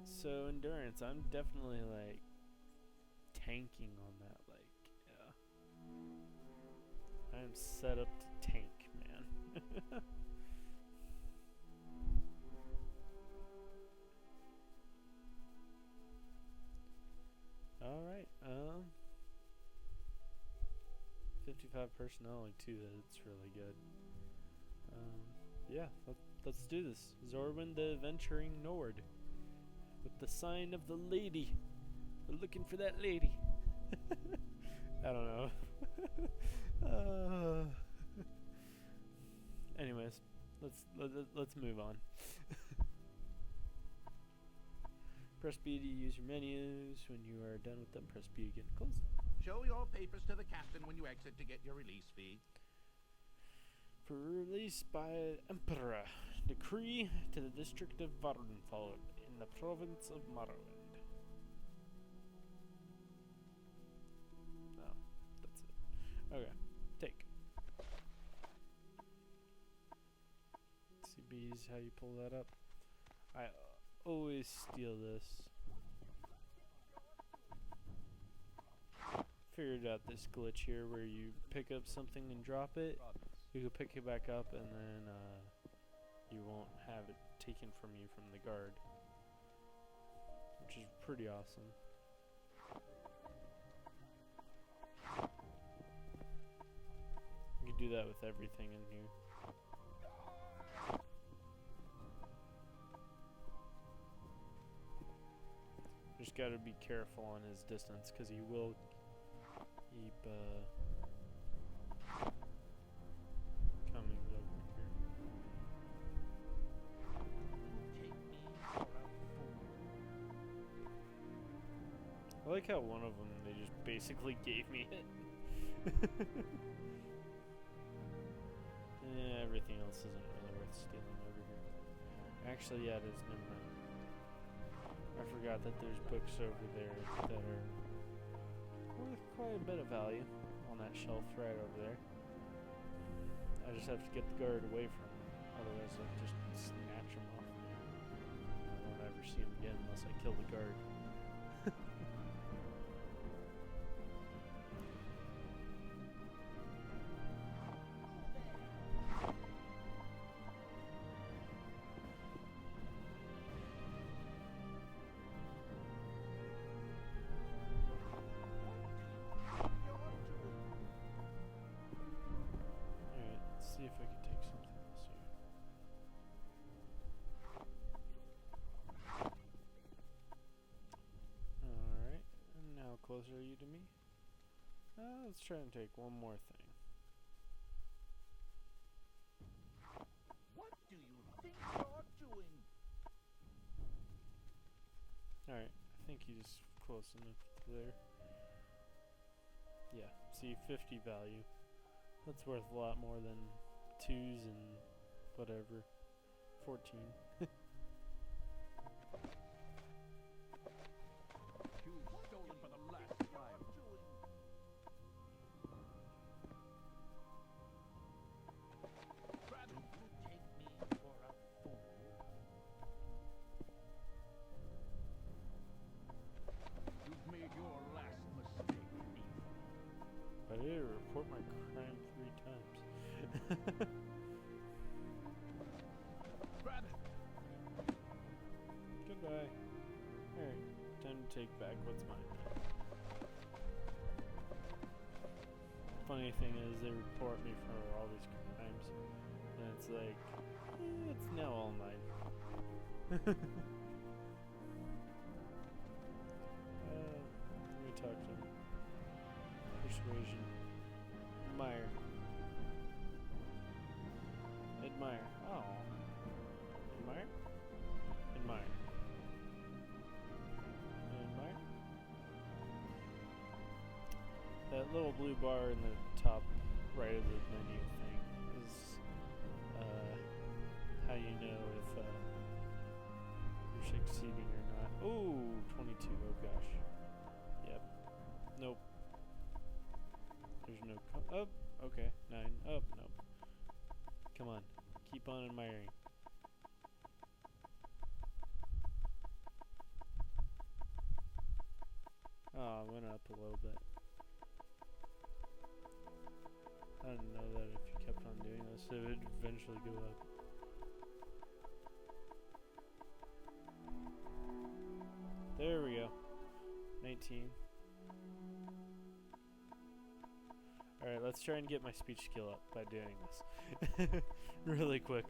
So endurance, I'm definitely like tanking on that, like, yeah. I am set up to tank, man. Alright, 55 personality too, that's really good. Yeah, let's do this. Zorwind the Adventuring Nord. With the sign of the lady. We're looking for that lady. I don't know. Anyways, let's move on. Press B to use your menus. When you are done with them, press B again to close them. Show your papers to the captain when you exit to get your release fee. For release by Emperor. Decree to the district of Varnfall in the province of Morrowind. Oh, that's it. Okay, take. CB is how you pull that up. I always steal this. Figured out this glitch here where you pick up something and drop it. You can pick it back up and then you won't have it taken from you from the guard, which is pretty awesome. You can do that with everything in here. Just gotta be careful on his distance because he will keep coming over here. I like how one of them they just basically gave me it. Everything else isn't really worth stealing over here. Actually, yeah, it is. Never mind. I forgot that there's books over there that are worth quite a bit of value on that shelf right over there. I just have to get the guard away from him, otherwise they'll just snatch him off me. I won't ever see him again unless I kill the guard. See if I can take something else here. Alright, and now closer are you to me? Let's try and take one more thing. What do you think you're doing? Alright, I think he's close enough to there. Yeah, see, 50 value. That's worth a lot more than 2s and whatever. 14. You've stolen for the last time. Rather you take me for a fool. You've made your last mistake, thief. I did report my crime 3 times. Rather, Goodbye. Alright, time to take back what's mine. Funny thing is, they report me for all these crimes, and it's like, it's now all mine. Let me talk to him. Persuasion. Admire. Admire. Oh. Admire? Admire. Admire? That little blue bar in the top right of the menu thing is how you know if you're succeeding or not. Oh, 22. Oh gosh. Yep. Nope. There's no oh, okay. 9. Oh, nope. Come on. Keep on admiring. Oh, I went up a little bit. I didn't know that if you kept on doing this, it would eventually go up. There we go. 19. Alright, let's try and get my speech skill up by doing this. Really quick.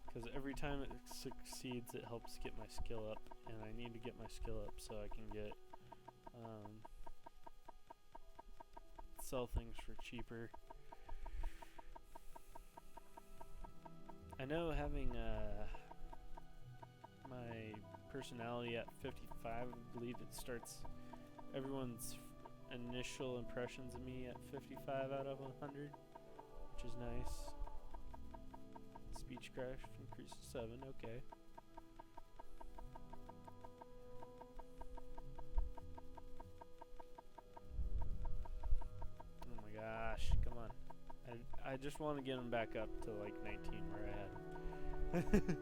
Because every time it succeeds, it helps get my skill up. And I need to get my skill up so I can get, sell things for cheaper. I know having, my personality at 55, I believe it starts everyone's initial impressions of me at 55 out of 100, which is nice. Speech crash increases 7, okay. Oh my gosh, come on. I just want to get him back up to like 19 where I had him.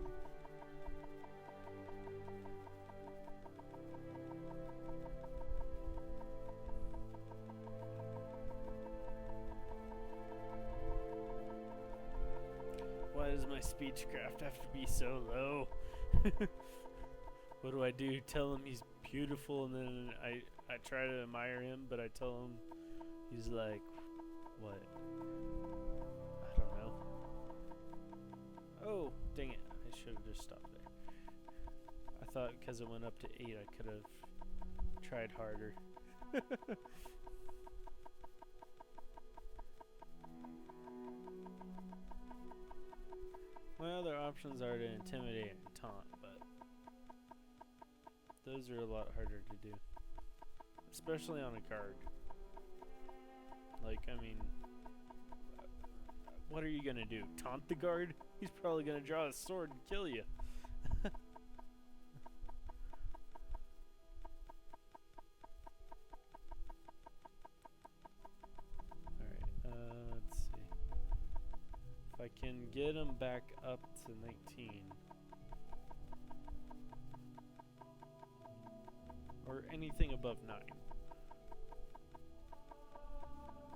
Why does my speechcraft have to be so low? What do I do? Tell him he's beautiful, and then I try to admire him, but I tell him he's like, what? I don't know. Oh, dang it. I should have just stopped there. I thought because it went up to 8, I could have tried harder. My other options are to intimidate and taunt, but those are a lot harder to do. Especially on a guard. Like, I mean, what are you gonna do? Taunt the guard? He's probably gonna draw his sword and kill you. Alright, let's see. If I can get him back up to 19. Or anything above 9.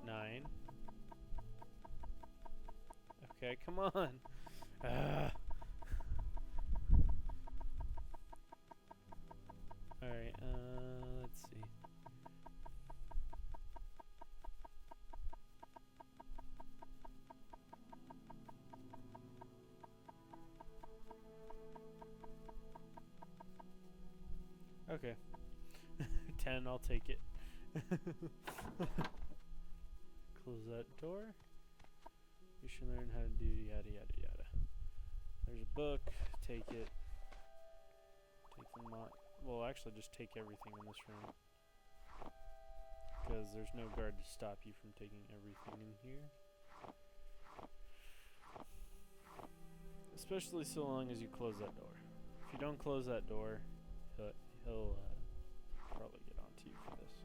9. Okay, come on. Alright, let's see. Okay. 10, I'll take it. Close that door. You should learn how to do yada yada yada. There's a book. Take it. Take the well, actually, just take everything in this room. Because there's no guard to stop you from taking everything in here. Especially so long as you close that door. If you don't close that door, he'll probably get onto you for this.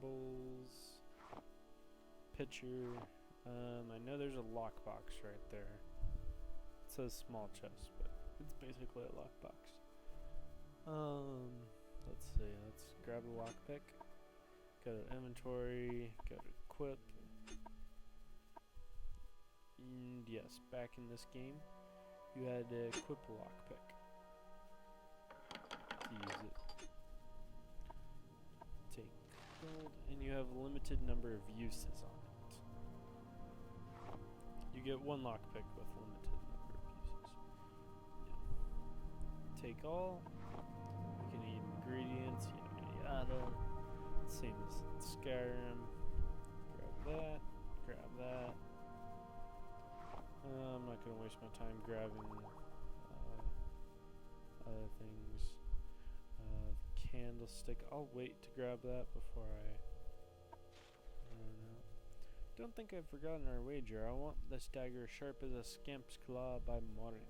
Bowls. Pitcher. I know there's a lockbox right there. It says small chest, but it's basically a lockbox. Let's see. Let's grab the lockpick. Go to inventory. Go to equip. And yes, back in this game, you had to equip a lockpick to use it. Take gold, and you have a limited number of uses on it. You get one lockpick with limited number of uses. Yeah. Take all. You can eat ingredients, yada yada. Same as Skyrim. Grab that. Grab that. I'm not going to waste my time grabbing other things. Candlestick. I'll wait to grab that before I run out. Don't think I've forgotten our wager. I want this dagger sharp as a scamp's claw by morning.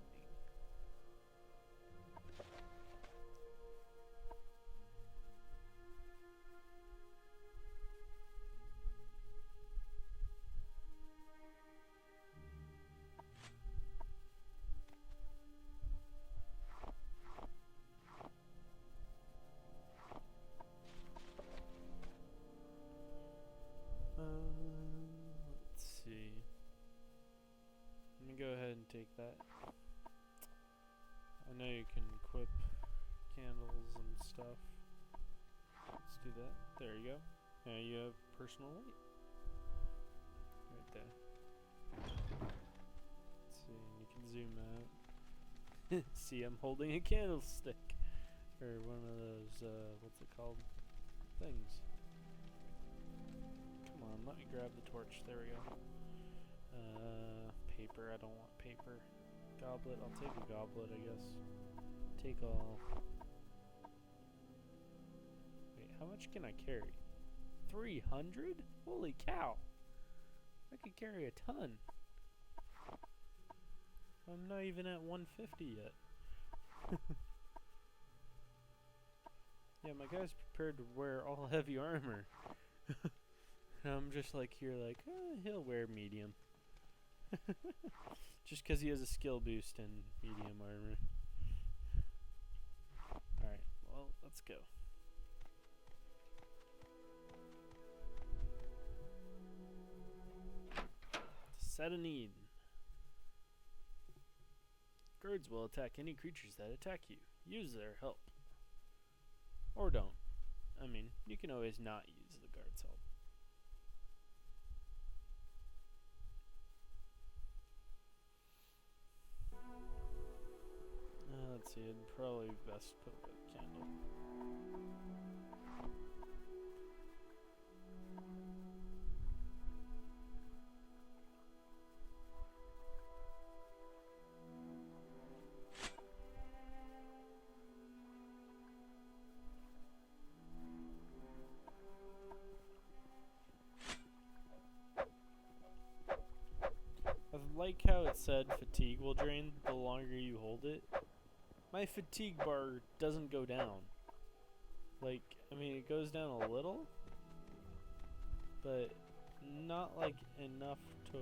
Let's see. Let me go ahead and take that. I know you can equip candles and stuff. Let's do that. There you go. Now you have personal light. Right there. Let's see, and you can zoom out. See, I'm holding a candlestick. Or one of those, what's it called? Things. Come on, let me grab the torch. There we go. Paper. I don't want paper. Goblet. I'll take a goblet, I guess. Take all. Wait, how much can I carry? 300? Holy cow! I could carry a ton. I'm not even at 150 yet. Yeah, my guy's prepared to wear all heavy armor. And I'm just like here like, he'll wear medium. Just because he has a skill boost in medium armor. Alright, well, let's go. Set a need. Guards will attack any creatures that attack you. Use their help. Or don't. I mean, you can always not use the guard's help. Let's see, it'd probably be best to put a candle. said fatigue will drain the longer you hold it. My fatigue bar doesn't go down. Like, I mean, it goes down a little, but not like enough to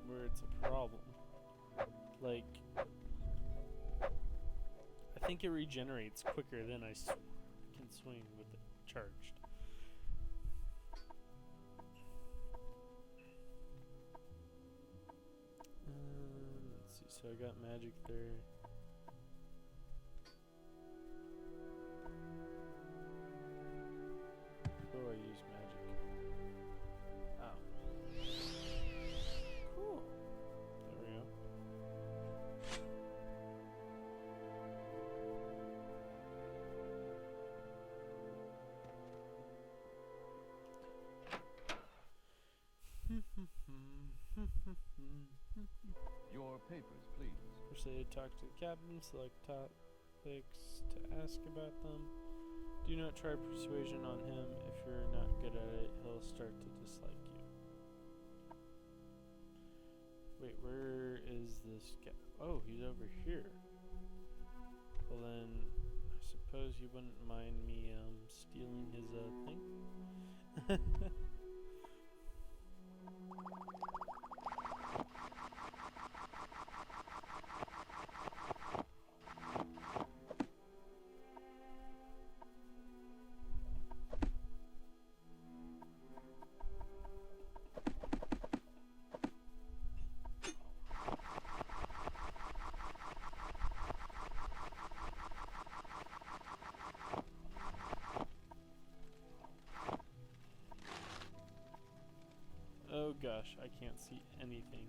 where it's a problem. Like, I think it regenerates quicker than I can swing with it charged. Let's see, so I got magic there. Where do I use magic? Oh. Cool. There we go. Your papers, please. First, I talk to the captain, select topics to ask about them. Do not try persuasion on him. If you're not good at it, he'll start to dislike you. Wait, where is this guy? Oh, he's over here. Well then, I suppose you wouldn't mind me stealing his thing? Oh gosh, I can't see anything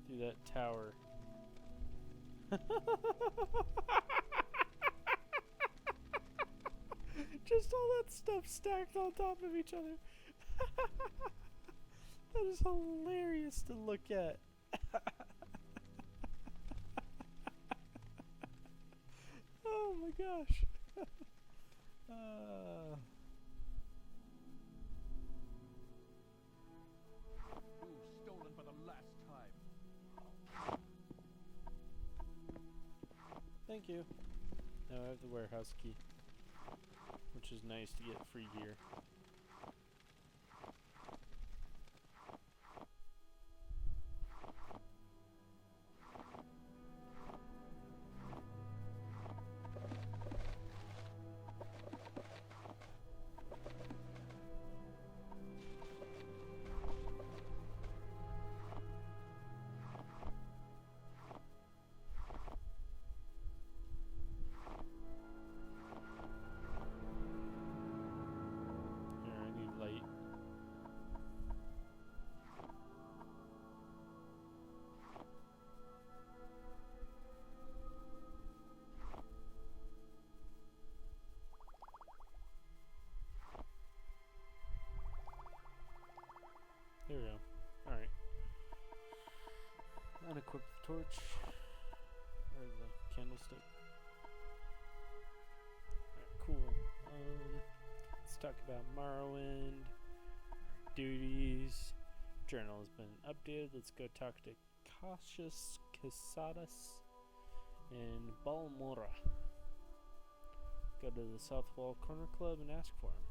through that tower. Just all that stuff stacked on top of each other. That is hilarious to look at. Oh my gosh. You've stolen for the last time. Thank you. Now I have the warehouse key, which is nice to get free gear. Here, I need light. There we go. Alright. Unequip the torch. Or the candlestick. Alright, cool. Let's talk about Morrowind. Duties. Journal has been updated. Let's go talk to Cassius Quesadas in Balmora. Go to the South Wall Corner Club and ask for him.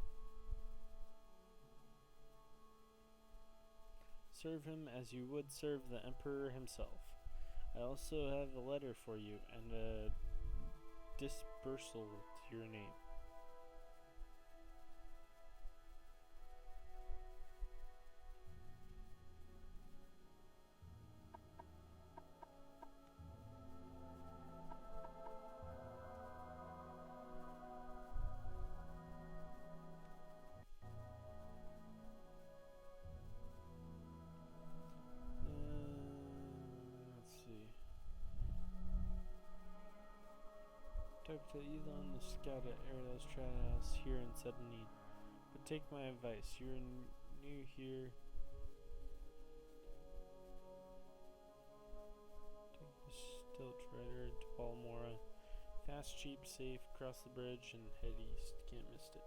Serve him as you would serve the Emperor himself. I also have a letter for you and a dispersal to your name. Let's see. Talk to Elon, the scout at Ariel's Trial House here in sudden need. But take my advice. You're new here. Take the stilt rider to Balmora. Fast, cheap, safe. Cross the bridge and head east. Can't miss it.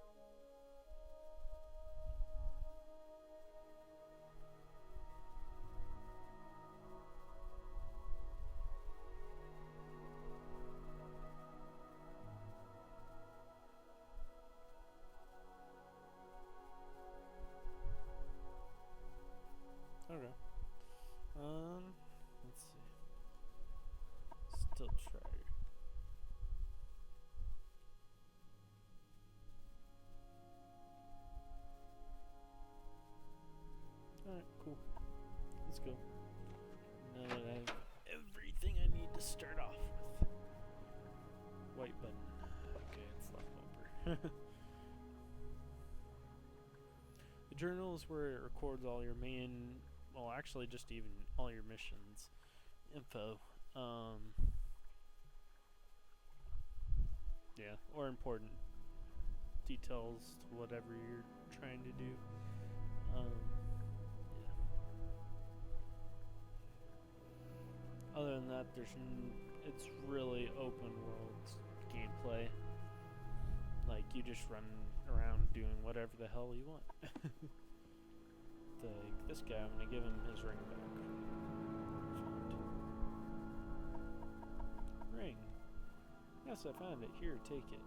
journal is where it records all your main, well, actually just even all your missions info. Yeah, or important details to whatever you're trying to do. Yeah. Other than that, it's really open world gameplay. Like, you just run around doing whatever the hell you want. Like, this guy, I'm gonna give him his ring back. Found. Ring. Yes, I found it. Here, take it.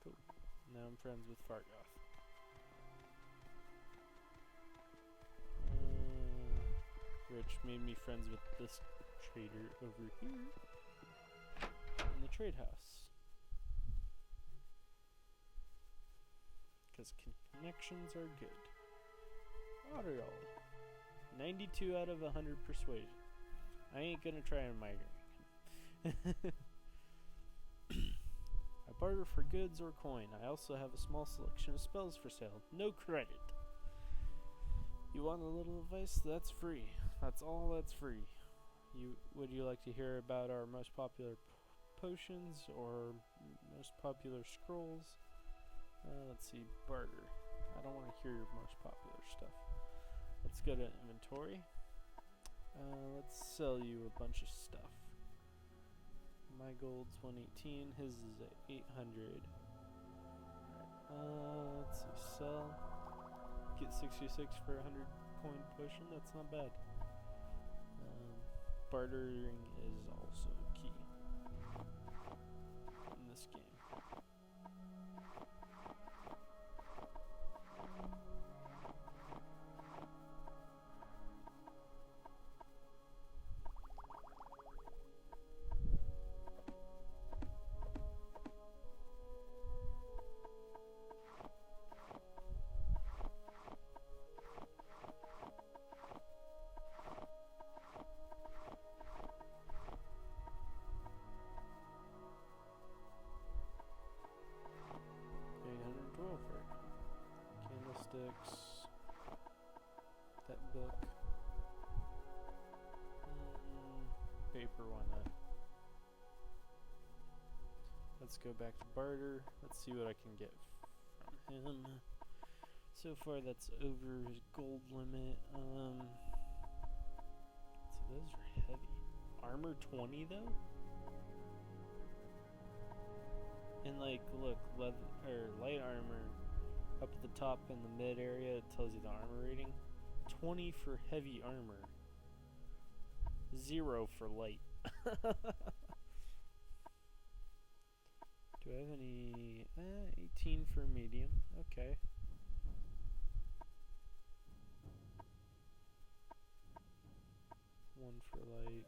Cool. Now I'm friends with Fargoth. Which made me friends with this trader over here in the trade house. Because connections are good. Auto 92 out of 100 persuasion. I ain't gonna try and migrate. I barter for goods or coin. I also have a small selection of spells for sale. No credit. You want a little advice? That's free. That's all that's free. Would you like to hear about our most popular potions or most popular scrolls? Let's see, barter. I don't want to hear your most popular stuff. Let's go to inventory. Let's sell you a bunch of stuff. My gold's 118. His is at 800. Let's see, sell. Get 66 for a 100 coin potion. That's not bad. Bartering is also key in this game. Candlesticks. That book. Paper, why not? Let's go back to barter. Let's see what I can get from him. So far that's over his gold limit. So those are heavy. Armor 20 though? And like, look, leather or light armor up at the top in the mid area, it tells you the armor rating. 20 for heavy armor. 0 for light. Do I have any? 18 for medium. Okay. One for light.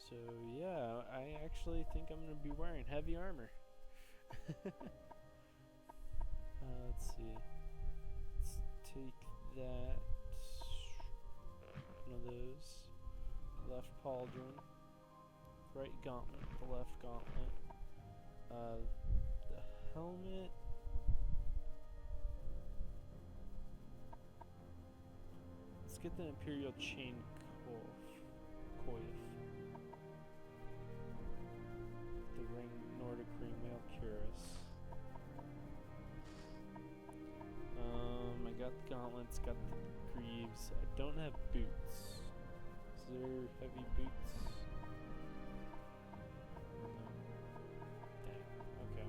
So yeah, I actually think I'm gonna be wearing heavy armor. Let's see. Let's take that. One of those. Left pauldron. Right gauntlet. The left gauntlet. The helmet. Let's get the Imperial chain coif. The ring, Nordic ring, mail cuirass. I got the gauntlets, got the greaves. I don't have boots. Is there heavy boots? No. Dang. Okay.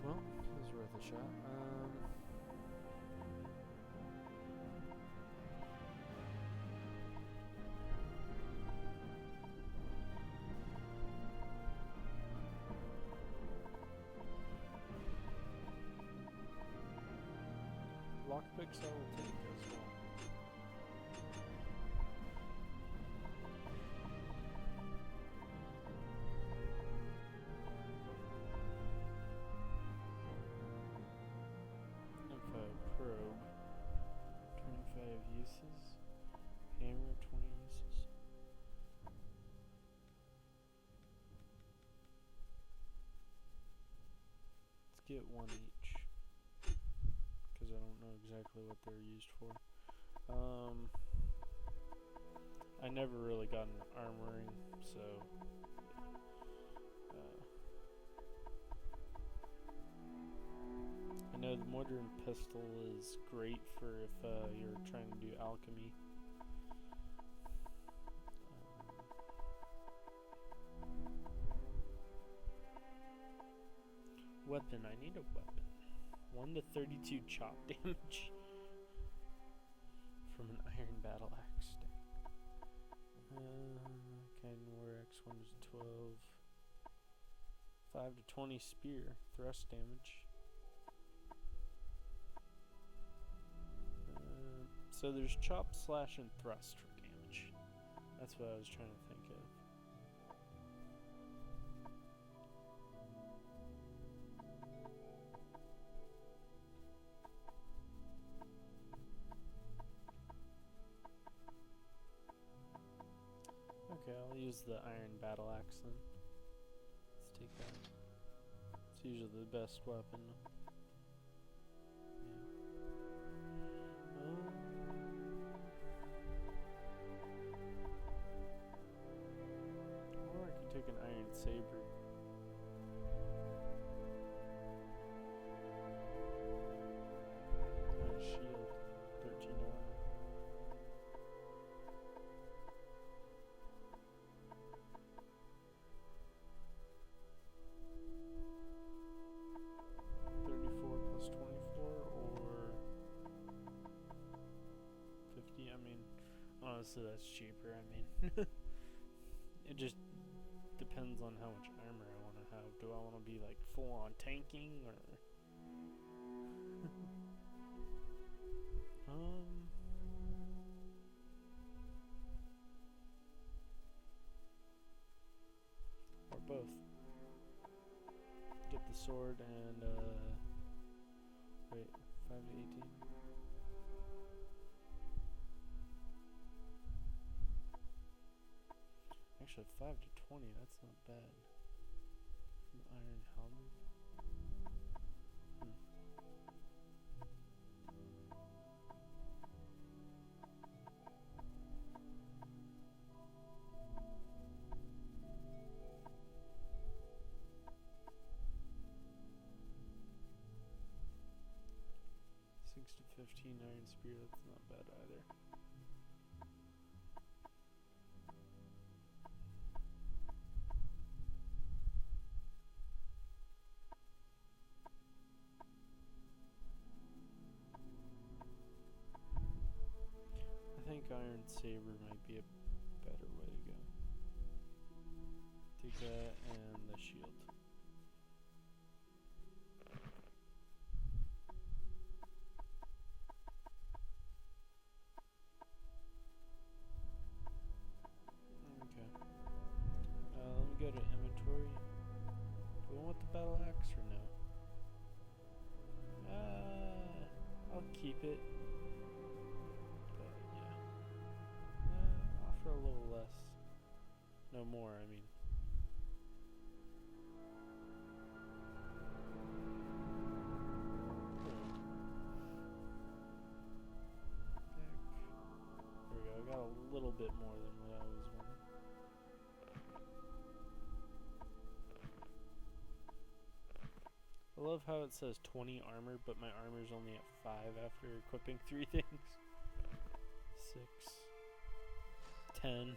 Well, it was worth a shot. Lockpicks I will take as well. Info probe. 25 uses. get one each. Because I don't know exactly what they're used for. I never really got an armoring, so I know the mortar and pestle is great for if you're trying to do alchemy. Weapon, I need a weapon. 1 to 32 chop damage from an iron battle axe stack. Okay, War X 1 to 12. 5 to 20 spear, thrust damage. So there's chop, slash, and thrust for damage. That's what I was trying to think of. Okay, I'll use the iron battle axe then. Let's take that. It's usually the best weapon. Or I could take an iron saber. And a shield. 13 armor. Honestly, that's cheaper. I mean, it just depends on how much armor I want to have. Do I want to be like full on tanking or or both? Get the sword and wait, 5 to 18. Actually, 5 to 20, that's not bad. From iron helmet. 6 to 15 iron spear, that's not bad either. I think iron saber might be a better way to go. Take that and the shield. Okay. Let me go to inventory. Do I want the battle axe or no? I'll keep it. For a little less. No more, I mean. There we go, I got a little bit more than what I was wanting. I love how it says 20 armor, but my armor's only at 5 after equipping 3 things. 6. 10,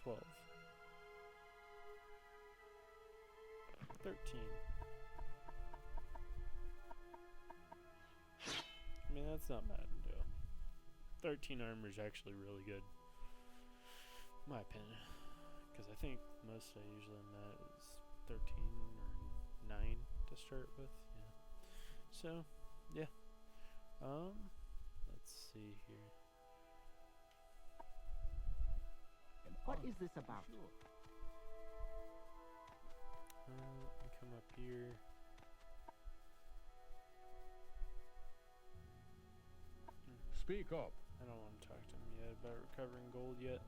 12, 13. I mean, that's not bad. 13 armor is actually really good, in my opinion, because I think most I usually net is 13 or 9 to start with. Yeah. So, yeah. Let's see here. What is this about? Let me come up here. Speak up. I don't want to talk to him yet about recovering gold yet.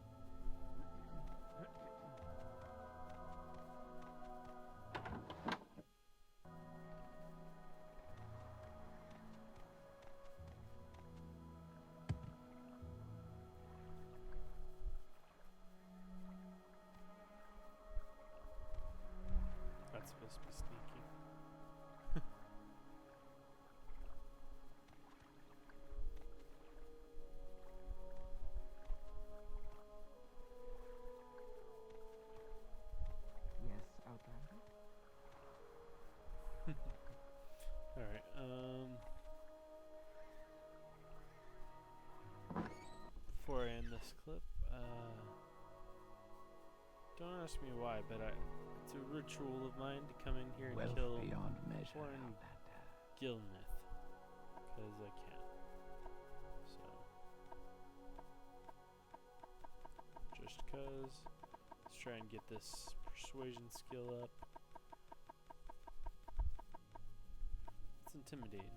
That's supposed to be sneaky. Yes, Outlander? Alright, before I end this clip, don't ask me why, but it's a ritual of mine to come in here and Wealth kill beyond measure, foreign Outlander. Gilneth, because I can. So, just cause, let's try and get this persuasion skill up. Let's intimidate.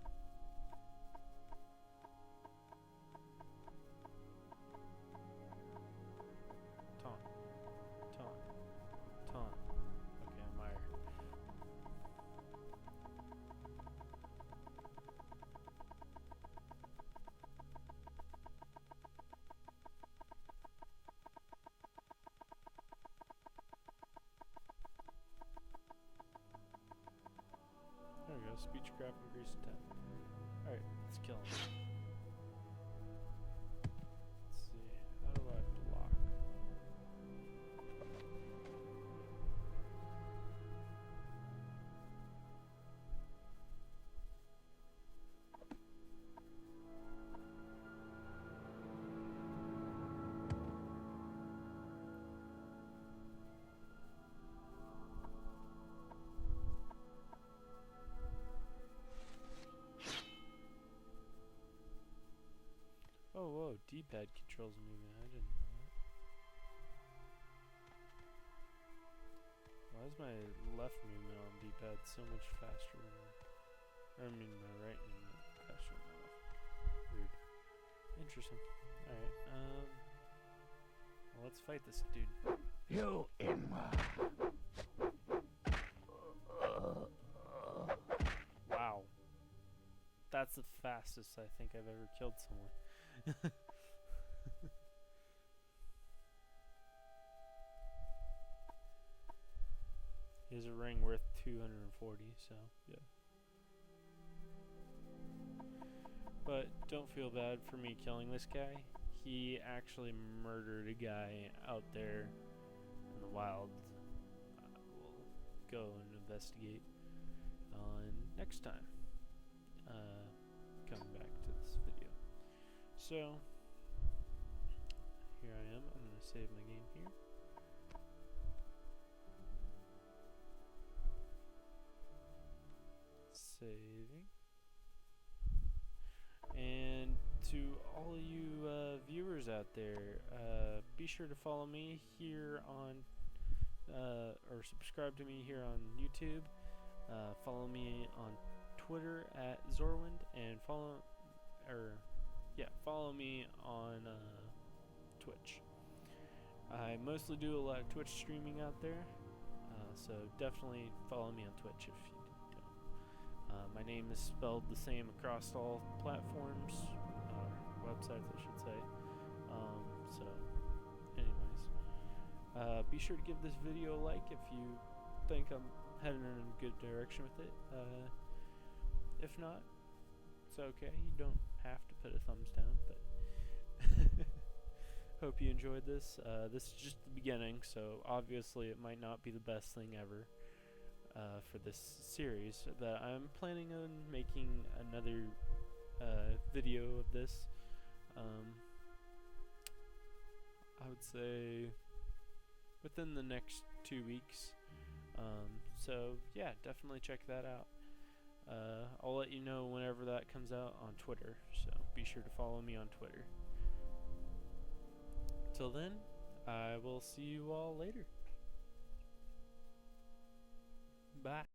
Taunt, taunt, taunt. Okay, I'm higher. There we go, speechcraft, increase attack. Alright, let's kill him. Let's see, how do I block? Oh, whoa, D-pad controls movement. I didn't know that. Why is my left movement on D-pad so much faster than, I mean my right movement faster than my left? Weird. Interesting. Alright, well, let's fight this dude. You inward. Wow. That's the fastest I think I've ever killed someone. He has a ring worth 240, so yeah. But don't feel bad for me killing this guy. He actually murdered a guy out there in the wild. We'll go and investigate next time. Coming back to this video. So, here I am. I'm going to save my game here. Saving. And to all you viewers out there, be sure to follow me here on, or subscribe to me here on YouTube. Follow me on Twitter at Zorwind, and follow me on Twitch. I mostly do a lot of Twitch streaming out there, so definitely follow me on Twitch if you don't. My name is spelled the same across all platforms, websites I should say. So anyways, be sure to give this video a like if you think I'm heading in a good direction with it. If not, it's okay. You don't have to put a thumbs down, but hope you enjoyed this. This is just the beginning, so obviously it might not be the best thing ever for this series, but I'm planning on making another video of this. I would say within the next 2 weeks. So yeah, definitely check that out. I'll let you know whenever that comes out on Twitter, so be sure to follow me on Twitter. Till then, I will see you all later. Bye.